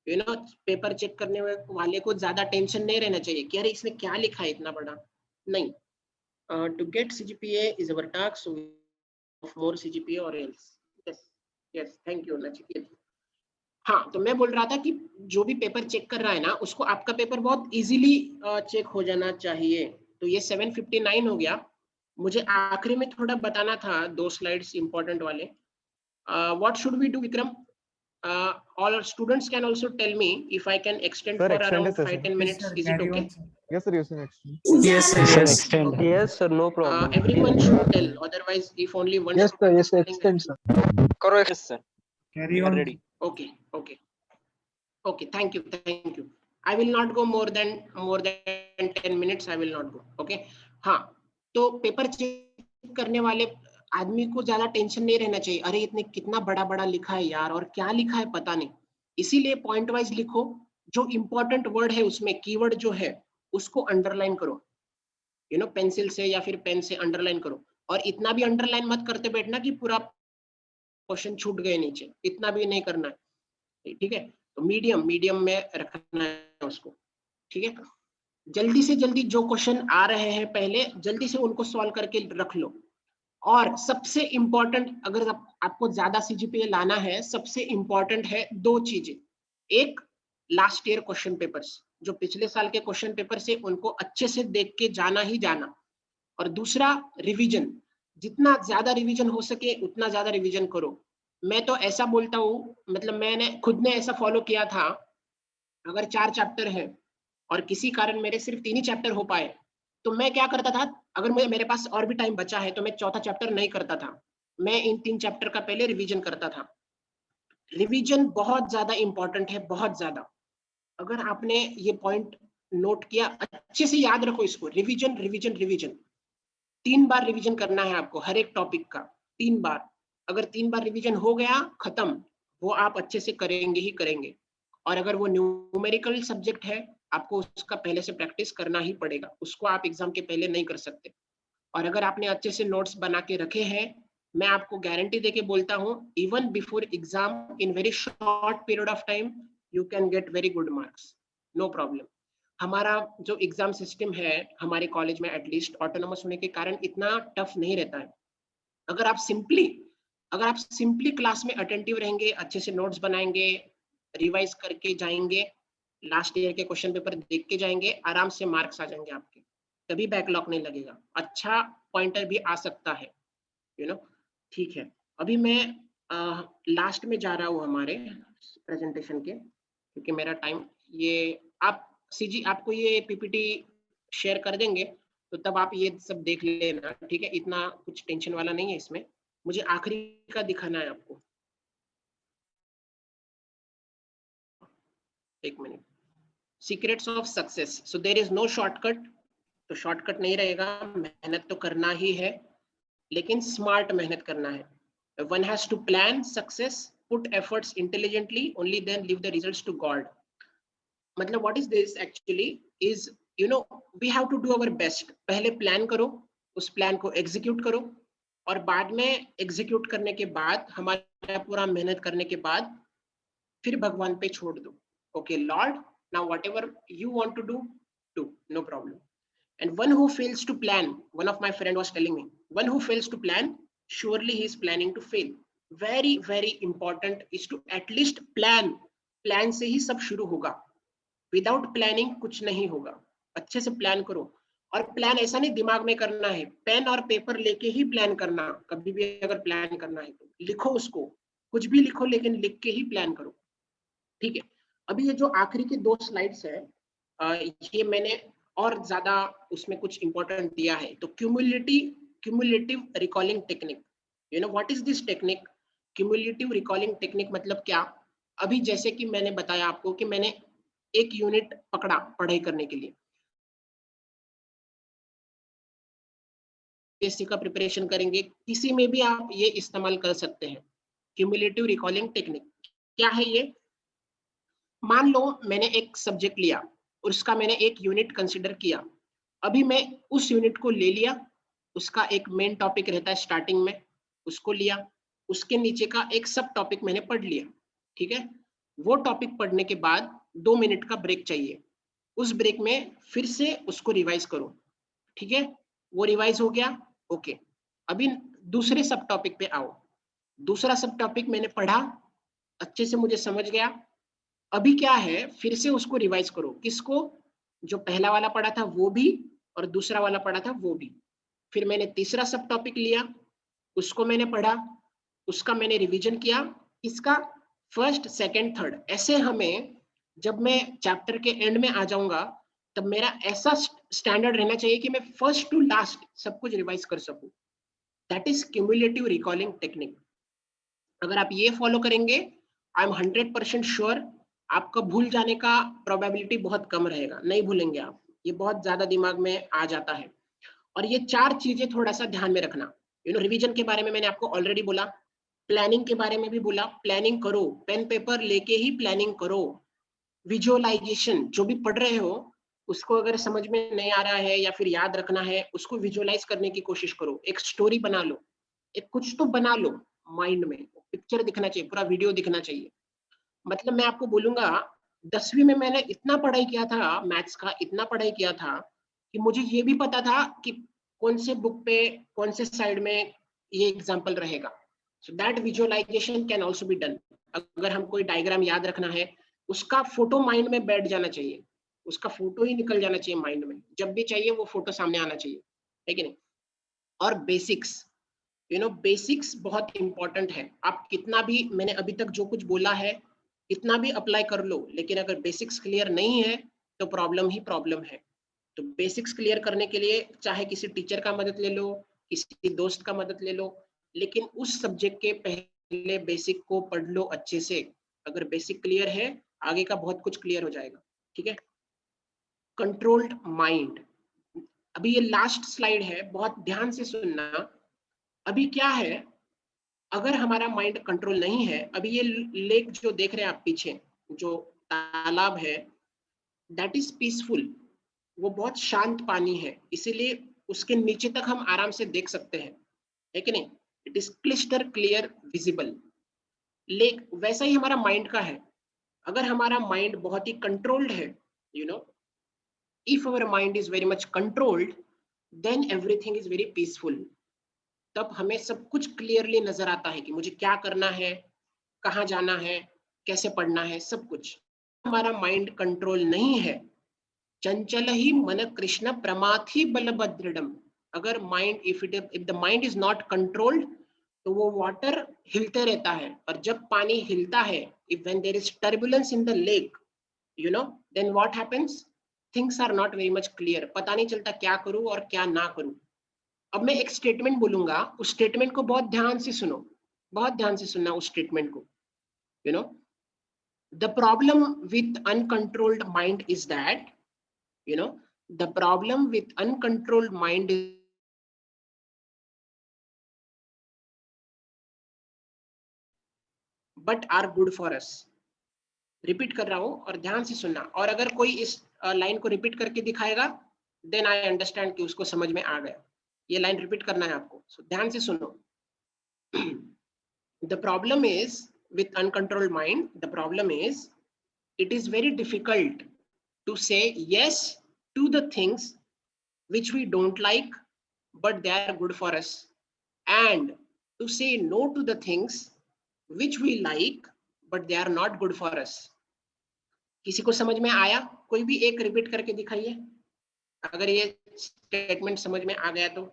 पेपर चेक करने वाले को ज्यादा टेंशन नहीं रहना चाहिए कि अरे इसने क्या लिखा है इतना बड़ा, नहीं। To get CGPA is our task, so of more CGPA or else. Yes, thank you Nachiket. हाँ, तो मैं बोल रहा था कि जो भी पेपर चेक कर रहा है ना, उसको आपका पेपर बहुत इजीली चेक हो जाना चाहिए। तो ये 759 हो गया। मुझे आखिरी में थोड़ा बताना था 2 स्लाइड्स इंपॉर्टेंट वाले। What should we do Vikram? All our students can also tell me if I can extend Sir, for extend around the session. 5-10 minutes. Is it okay? Yes, sir. Yes, sir. Extend. Yes, sir. Sir, Yes. extend. Yes, sir, no problem. Everyone should tell. Otherwise, if only one Yes, sir. student Yes, is sir. telling, Extend, sir. Correct. Yes, sir. Carry We are on. ready. Okay, okay, okay. Thank you, thank you. I will not go more than 10 minutes. I will not go. Okay. हाँ, तो paper check करने वाले आदमी को ज्यादा tension नहीं रहना चाहिए, अरे इतने कितना बड़ा बड़ा लिखा है यार, और क्या लिखा है पता नहीं। इसीलिए पॉइंट वाइज लिखो, जो इंपॉर्टेंट वर्ड है उसमें कीवर्ड जो है उसको अंडरलाइन करो, पेंसिल से या फिर पेन से अंडरलाइन करो। और इतना भी अंडरलाइन मत करते बैठना कि पूरा क्वेश्चन छूट गए नीचे, इतना भी नहीं करना है, ठीक है। तो मीडियम में रखना है उसको, ठीक है। जल्दी से जल्दी जो क्वेश्चन आ रहे हैं पहले जल्दी से उनको सॉल्व करके रख लो। और सबसे इंपॉर्टेंट, अगर आपको ज्यादा CGPA लाना है, सबसे इंपॉर्टेंट है 2 चीजें। एक, लास्ट ईयर क्वेश्चन पेपर्स, जो पिछले साल के क्वेश्चन पेपर से उनको अच्छे से देख के जाना ही जाना। और दूसरा, रिवीजन, जितना ज्यादा रिवीजन हो सके उतना ज्यादा रिवीजन करो। मैं तो ऐसा बोलता हूँ, मतलब मैंने खुद ने ऐसा फॉलो किया था, अगर 4 चैप्टर है और किसी कारण मेरे सिर्फ 3 ही चैप्टर हो पाए, तो मैं क्या करता था, अगर मेरे पास और भी टाइम बचा है तो मैं चौथा चैप्टर नहीं करता था, मैं इन 3 चैप्टर का पहले रिवीजन करता था। रिवीजन बहुत ज्यादा इंपॉर्टेंट है, बहुत ज्यादा। अगर आपने ये पॉइंट नोट किया, अच्छे से याद रखो इसको, रिवीजन रिवीजन रिवीजन। 3 बार रिवीजन करना है आपको हर एक टॉपिक का, 3 बार। अगर 3 बार रिवीजन हो गया, खत्म, वो आप अच्छे से करेंगे ही करेंगे। और अगर वो न्यूमेरिकल सब्जेक्ट है, आपको उसका पहले से प्रैक्टिस करना ही पड़ेगा, उसको आप एग्जाम के पहले नहीं कर सकते। और अगर आपने अच्छे से नोट्स बना के रखे हैं, मैं आपको गारंटी देके बोलता हूँ, even before exam, in very short period of time you can get very good marks, no problem. हमारा जो एग्जाम सिस्टम है हमारे कॉलेज में, एटलीस्ट ऑटोनोमस होने के कारण इतना टफ नहीं रहता है। अगर आप सिंपली क्लास में अटेंटिव रहेंगे, अच्छे से नोट्स बनाएंगे, रिवाइज करके जाएंगे, लास्ट ईयर के क्वेश्चन पेपर देख के जाएंगे, आराम से मार्क्स आ जाएंगे आपके, कभी बैकलॉग नहीं लगेगा। अच्छा पॉइंटर भी आ सकता है, ठीक है। अभी मैं लास्ट में जा रहा हूँ हमारे प्रेजेंटेशन के, क्योंकि मेरा टाइम, ये आप आपको ये PPT शेयर कर देंगे, तो तब आप ये सब देख लेना, ठीक है। इतना कुछ टेंशन वाला नहीं है इसमें, मुझे आखिरी का दिखाना है आपको। एक minute. Secrets of success, so there is no shortcut. तो शॉर्टकट नहीं रहेगा, मेहनत तो करना ही है, लेकिन स्मार्ट मेहनत करना है। One has to plan success, put efforts intelligently, only then leave the results to God. मतलब what is this actually is, we have to do our best. पहले प्लान करो, उस प्लान को एग्जीक्यूट करो, और बाद में एग्जीक्यूट करने के बाद, हमारा पूरा मेहनत करने के बाद, फिर भगवान पे छोड़ दो। Okay, Lord, now whatever you want to do, no problem. And one who fails to plan, one of my friend was telling me, one who fails to plan, surely he is planning to fail. Very very important is to at least plan. Plan से ही सब शुरू होगा, without planning कुछ नहीं होगा। अच्छे से plan करो, और प्लान ऐसा नहीं दिमाग में करना है, पेन और पेपर लेके ही प्लान करना। कभी भी अगर प्लान करना है तो लिखो उसको, कुछ भी लिखो, लेकिन लिख के ही प्लान करो, ठीक है। अभी ये जो आखिरी के 2 स्लाइड्स है, ये मैंने और ज्यादा उसमें कुछ इंपॉर्टेंट दिया है। तो cumulative recalling technique, what is this technique? Cumulative recalling technique मतलब क्या? अभी जैसे कि मैंने बताया आपको कि मैंने एक यूनिट पकड़ा पढ़ाई करने के लिए, यूपीएससी का प्रिपरेशन करेंगे, किसी में भी आप ये इस्तेमाल कर सकते हैं, क्यूमुलेटिव रिकॉलिंग टेक्निक। क्या है ये? मान लो मैंने एक सब्जेक्ट लिया और उसका मैंने एक यूनिट कंसिडर किया, अभी मैं उस यूनिट को ले लिया, उसका एक मेन टॉपिक रहता है स्टार्टिंग में, उसको लिया, उसके नीचे का एक सब टॉपिक मैंने पढ़ लिया, ठीक है। वो टॉपिक पढ़ने के बाद 2 मिनट का ब्रेक चाहिए, उस ब्रेक में फिर से उसको रिवाइज करो, ठीक है। वो रिवाइज हो गया, ओके। अभी दूसरे सब टॉपिक पे आओ, दूसरा सब टॉपिक मैंने पढ़ा, अच्छे से मुझे समझ गया, अभी क्या है, फिर से उसको रिवाइज करो, किसको? जो पहला वाला पढ़ा था वो भी और दूसरा वाला पढ़ा था वो भी। फिर मैंने तीसरा सब टॉपिक लिया, उसको मैंने पढ़ा, उसका मैंने रिवीजन किया, इसका फर्स्ट सेकंड थर्ड, ऐसे हमें जब मैं चैप्टर के एंड में आ जाऊंगा तब मेरा ऐसा स्टैंडर्ड रहना चाहिए कि मैं फर्स्ट टू लास्ट सब कुछ रिवाइज कर सकूं। That is cumulative recalling technique. अगर आप ये फॉलो करेंगे, आई एम 100% श्योर आपका भूल जाने का प्रोबेबिलिटी बहुत कम रहेगा, नहीं भूलेंगे आप, ये बहुत ज्यादा दिमाग में आ जाता है। और ये 4 चीजें थोड़ा सा ध्यान में रखना। रिवीजन के बारे में मैंने आपको ऑलरेडी बोला, प्लानिंग के बारे में भी बोला, प्लानिंग करो, पेन पेपर लेके ही प्लानिंग करो। विजुअलाइजेशन, जो भी पढ़ रहे हो उसको अगर समझ में नहीं आ रहा है या फिर याद रखना है, उसको विजुअलाइज करने की कोशिश करो, एक स्टोरी बना लो, एक कुछ तो बना लो माइंड में, पिक्चर दिखना चाहिए, पूरा वीडियो दिखना चाहिए। मतलब मैं आपको बोलूंगा, 10वीं में मैंने इतना पढ़ाई किया था, मैथ्स का इतना पढ़ाई किया था कि मुझे ये भी पता था कि कौन से बुक पे कौन से साइड में ये एग्जाम्पल रहेगा। So that visualisation can also be done. अगर हम कोई डायग्राम याद रखना है, उसका फोटो माइंड में बैठ जाना चाहिए, उसका फोटो ही निकल जाना चाहिए माइंड में, जब भी चाहिए वो फोटो सामने आना चाहिए, है कि नहीं। और बेसिक्स, बेसिक्स बहुत इंपॉर्टेंट है। आप कितना भी, मैंने अभी तक जो कुछ बोला है कितना भी अप्लाई कर लो, लेकिन अगर बेसिक्स क्लियर नहीं है तो प्रॉब्लम ही प्रॉब्लम है। तो बेसिक्स क्लियर करने के लिए चाहे किसी टीचर का मदद ले लो, किसी दोस्त का मदद ले लो, लेकिन उस सब्जेक्ट के पहले बेसिक को पढ़ लो अच्छे से। अगर बेसिक क्लियर है, आगे का बहुत कुछ क्लियर हो जाएगा, ठीक है। कंट्रोल्ड माइंड, अभी ये लास्ट स्लाइड है, बहुत ध्यान से सुनना। अभी क्या है, अगर हमारा माइंड कंट्रोल नहीं है, अभी ये लेक जो देख रहे हैं आप पीछे, जो तालाब है, दैट इज पीसफुल, वो बहुत शांत पानी है, इसीलिए उसके नीचे तक हम आराम से देख सकते हैं, है कि नहीं। It is clyster clear visible lake. वैसा ही हमारा माइंड का है, अगर हमारा माइंड बहुत ही कंट्रोल्ड है, if our mind is very much controlled, then everything is very peaceful। तब हमें सब कुछ क्लियरली नजर आता है कि मुझे क्या करना है, कहाँ जाना है, कैसे पढ़ना है, सब कुछ। हमारा माइंड कंट्रोल नहीं है, चंचल ही मन कृष्ण प्रमाथि बलभद्रडम। अगर mind, if the mind is not controlled, तो वो वाटर हिलते रहता है, और जब पानी हिलता है, if when there is turbulence in the lake, then what happens, things are not very much clear, पता नहीं चलता क्या करूं और क्या ना करूं। अब मैं एक स्टेटमेंट बोलूंगा, उस स्टेटमेंट को बहुत ध्यान से सुनो, बहुत ध्यान से सुनना उस स्टेटमेंट को। The problem with uncontrolled mind is that, the problem with uncontrolled mind is but are good for us। Repeat कर रहा हूं और ध्यान से सुनना, और अगर कोई इस लाइन को रिपीट करके दिखाएगा, देन आई अंडरस्टैंड कि उसको समझ में आ गया। ये लाइन रिपीट करना है आपको, सो ध्यान से सुनो। The problem is with uncontrolled mind, the problem is it is very difficult to say yes to the things which we don't like but they are good for us, and to say no to the things which we like but they are not good for us। किसी को समझ में आया? कोई भी एक repeat करके दिखाइए, अगर ये स्टेटमेंट समझ में आ गया तो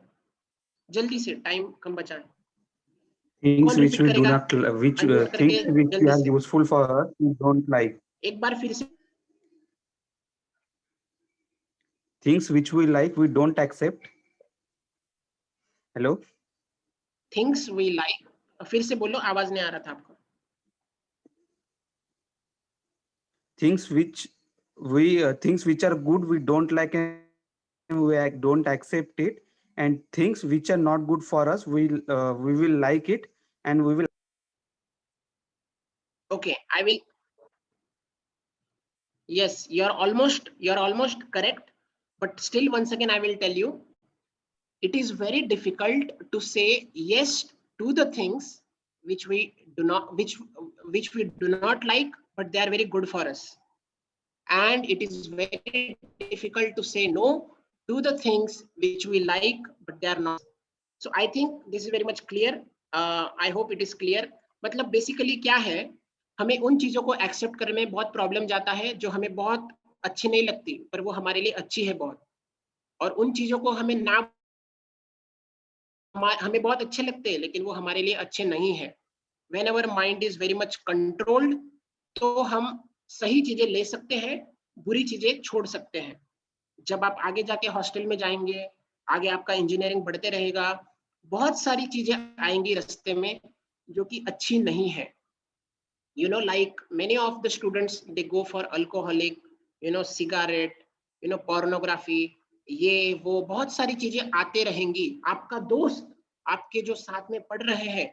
जल्दी से, टाइम कम बचा है। Things कौन which रिपीट we do करेगा? not, which अनम्यूट करके things which जल्दी are से useful for us, we don't like. एक बार फिर से। Things which we like, we don't accept. Hello? Things we like, फिर से बोलो, आवाज नहीं आ रहा था आपका। things which are good we don't like and don't accept it, and things which are not good for us we will like it and we will. Okay, I will. Yes, you're almost correct. But still, once again, I will tell you, it is very difficult to say yes to the things which we do not, which we do not like, but they are very good for us. And it is very difficult to say no to the things which we like, but they are not. So I think this is very much clear. I hope it is clear. मतलब basically क्या है, हमें उन चीजों को accept करने में बहुत प्रॉब्लम जाता है जो हमें बहुत अच्छी नहीं लगती, पर वो हमारे लिए अच्छी है बहुत। और उन चीजों को हमें ना, हमें बहुत अच्छे लगते हैं लेकिन वो हमारे लिए अच्छे नहीं है। When our mind is very much controlled, तो हम सही चीजें ले सकते हैं, बुरी चीजें छोड़ सकते हैं। जब आप आगे जाके हॉस्टल में जाएंगे, आगे आपका इंजीनियरिंग बढ़ते रहेगा, बहुत सारी चीजें आएंगी रास्ते में जो कि अच्छी नहीं है। Like many of the students, they go for alcoholic, cigarette, pornography, ये वो बहुत सारी चीजें आते रहेंगी। आपका दोस्त, आपके जो साथ में पढ़ रहे हैं,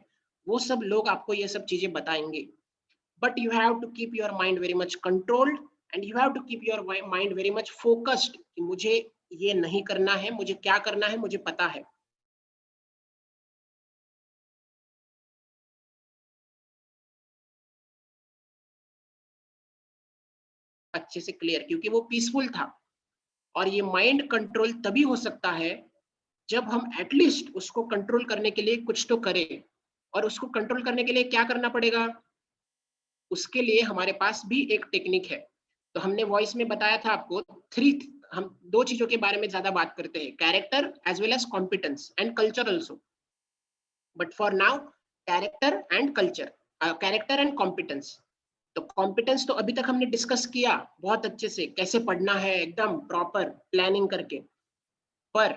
वो सब लोग आपको ये सब चीजें बताएंगे। But you have to keep your mind very much controlled, and you have to keep your mind very much focused कि मुझे ये नहीं करना है, मुझे क्या करना है मुझे पता है। अच्छे से क्लियर, क्योंकि वो पीसफुल था। और ये माइंड कंट्रोल तभी हो सकता है जब हम एटलीस्ट उसको कंट्रोल करने के लिए कुछ तो करें। और उसको कंट्रोल करने के लिए क्या करना पड़ेगा, उसके लिए हमारे पास भी एक टेक्निक है। तो हमने वॉइस में बताया था आपको, हम दो चीजों के बारे में ज्यादा बात करते हैं, character as well as competence and culture also. But for now, character and culture, character and competence. तो कॉम्पिटेंस तो अभी तक हमने डिस्कस किया बहुत अच्छे से, कैसे पढ़ना है एकदम प्रॉपर प्लानिंग करके। पर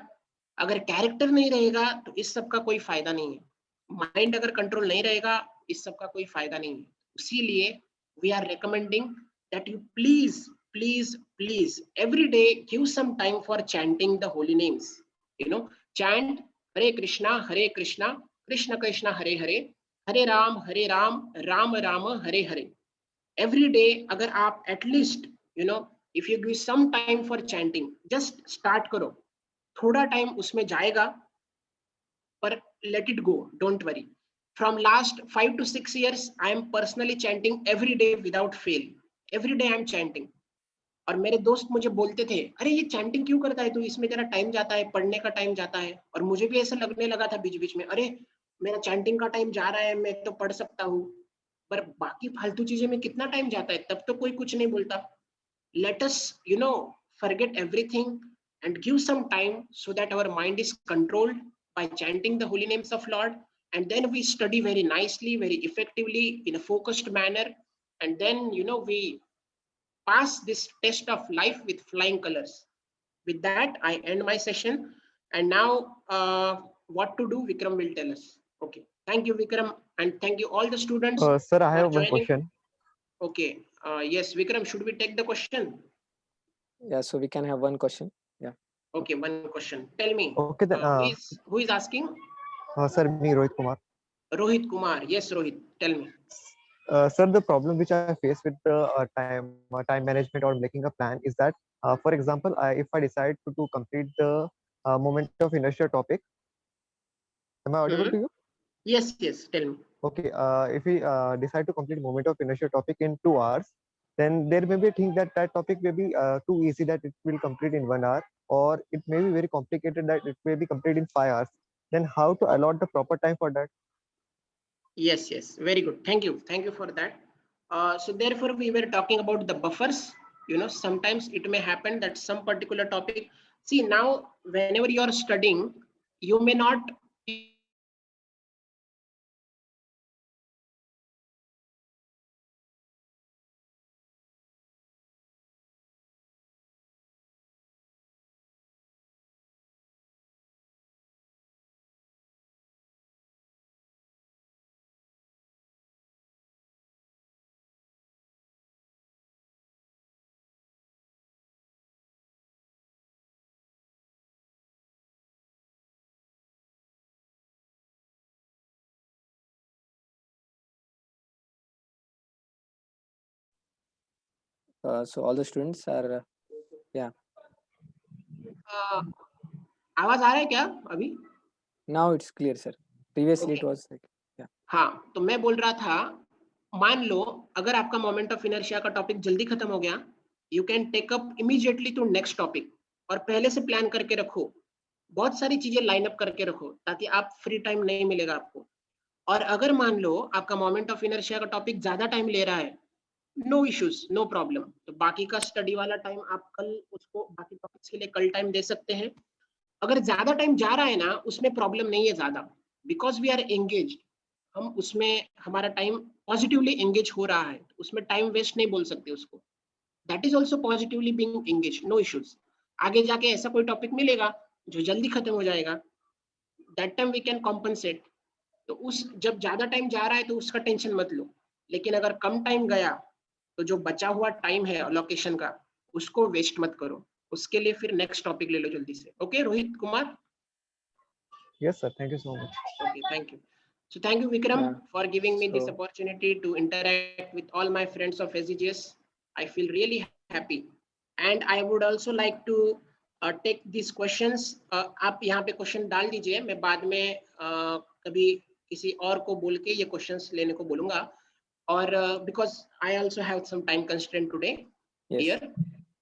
अगर कैरेक्टर नहीं रहेगा तो इस सब का कोई फायदा नहीं है। माइंड अगर कंट्रोल नहीं रहेगा, इस सब का कोई फायदा नहीं है। इसीलिए we are recommending that you please please please every day give some time for chanting the holy names. Chant Hare Krishna Krishna Krishna Hare Hare, Hare Ram Ram Ram Hare Hare. Every day अगर आप at least, if you give some time for chanting, just start करो। थोड़ा time उसमें जाएगा, पर let it go, don't worry. From last 5 to 6 years, I am personally chanting every day without fail. Every day I am chanting. और मेरे दोस्त मुझे बोलते थे, अरे ये चैंटिंग क्यों करता है तू, इसमें तेरा टाइम जाता है, पढ़ने का टाइम जाता है। और मुझे भी ऐसा लगने लगा था बीच बीच में, अरे मेरा चैंटिंग का टाइम जा रहा है, मैं तो पढ़ सकता हूँ, पर बाकी फालतू चीजें में कितना टाइम जाता है, तब तो कोई कुछ नहीं बोलता। Let us, forget everything and give some time so that our mind is controlled by chanting the holy names of Lord. And then we study very nicely, very effectively, in a focused manner. And then, we pass this test of life with flying colors. With that, I end my session. And now, what to do, Vikram will tell us. Okay. Thank you, Vikram. And thank you, all the students Sir, I for have one joining. question. Okay. Yes, Vikram, should we take the question? Yeah, so we can have one question. Yeah. Okay, one question. Tell me, Okay, then, who is asking? sir, me, Rohit Kumar. Rohit Kumar. Yes, Rohit. Tell me. Sir, the problem which I face with the time management or making a plan is that, for example, if I decide to complete the moment of inertia topic, am I audible to you? Yes, yes. Tell me. Okay, if we decide to complete moment of inertia topic in 2 hours, then there may be a thing that that topic may be too easy that it will complete in 1 hour, or it may be very complicated that it may be complete in 5 hours. Then how to allot the proper time for that? Yes, yes. Very good. Thank you. Thank you for that. So therefore, we were talking about the buffers. Sometimes it may happen that some particular topic. See, now, whenever you are studying, you may not So all the students are yeah. आवाज आ रहा है क्या अभी? Now it's clear, sir. Previously Okay. it was like हाँ, तो मैं बोल रहा था, मान लो अगर आपका मोमेंट ऑफ इनर्शिया का टॉपिक जल्दी खत्म हो गया, you can take up immediately to next topic, और पहले से प्लान करके रखो, बहुत सारी चीजें लाइन अप करके रखो, ताकि आप फ्री टाइम नहीं मिलेगा आपको। और अगर मान लो आपका मोमेंट ऑफ इनर्शिया का टॉपिक ज्यादा टाइम ले रहा है, नो इश्यूज, नो प्रॉब्लम, तो बाकी का स्टडी वाला टाइम आप कल उसको बाकी टॉपिक्स के लिए कल टाइम दे सकते हैं। अगर ज्यादा टाइम जा रहा है ना, उसमें प्रॉब्लम नहीं है ज्यादा, बिकॉज वी आर एंगेज, हम उसमें हमारा टाइम पॉजिटिवली एंगेज हो रहा है, उसमें टाइम वेस्ट नहीं बोल सकते उसको, that is also positively being engage, no issues. आगे जाके ऐसा कोई टॉपिक मिलेगा जो जल्दी खत्म हो जाएगा, that time we can compensate. तो उस जब ज्यादा टाइम जा रहा है तो उसका टेंशन मत लो, लेकिन अगर कम टाइम गया तो जो बचा हुआ टाइम है अलोकेशन का, उसको वेस्ट मत करो, उसके लिए फिर नेक्स्ट टॉपिक ले लो जल्दी से। Okay Rohit Kumar? Yes, sir. Thank you so much. Okay, thank you. So thank you, Vikram, Yeah. for giving me this So- opportunity to interact with all my friends of SGS. I feel really happy, and I would also like to take these questions. आप यहाँ पे question डाल दीजिए, मैं बाद में कभी किसी और को बोल के ये क्वेश्चंस लेने को बोलूंगा, और because I also have some time constraint today yes. here.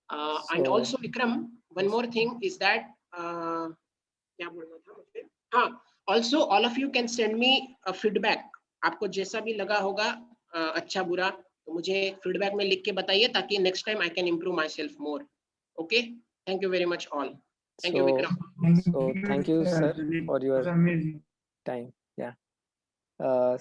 And So- also Vikram, one more thing is that क्या बोलना था मुझे, हाँ, also all of you can send me a feedback, आपको जैसा भी लगा होगा अच्छा बुरा, तो मुझे फीडबैक में लिख के बताइए, ताकि next time I can improve myself more. Okay, thank you very much all. Thank you, So- Vikram. So thank you, sir, for your amazing. time. Yeah.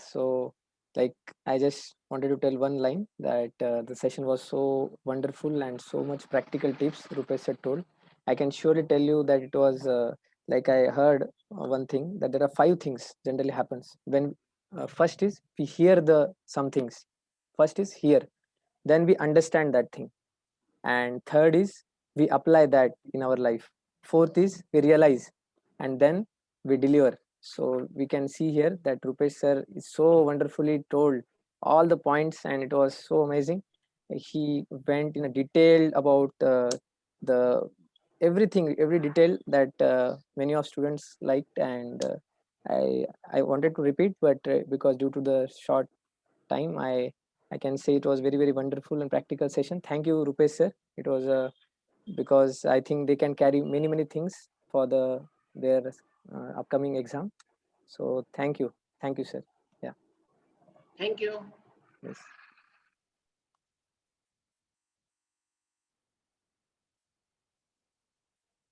So like I just wanted to tell one line that the session was so wonderful and so much practical tips Rupesh sir told. I can surely tell you that it was like I heard one thing, that there are 5 things generally happens when first is we hear the some things. First is hear, then we understand that thing, and third is we apply that in our life. Fourth is we realize, and then we deliver. So we can see here that Rupesh sir is so wonderfully told all the points, and it was so amazing. He went in a detail about the everything, every detail that many of students liked, and I wanted to repeat, but because due to the short time, I can say it was very wonderful and practical session. Thank you, Rupesh sir. It was because I think they can carry many things for their upcoming exam. So thank you, sir. Yeah. Thank you. Yes.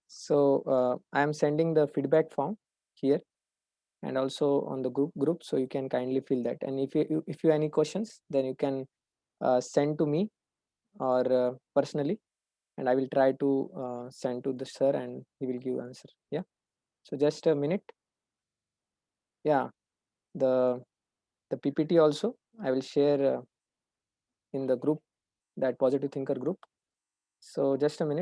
So I am sending the feedback form here and also on the group, so you can kindly fill that. And if you have any questions, then you can send to me or personally, and I will try to send to the sir, and he will give answer. Yeah. So just a minute. Yeah, the PPT also I will share in the group, that positive thinker group. So just a minute.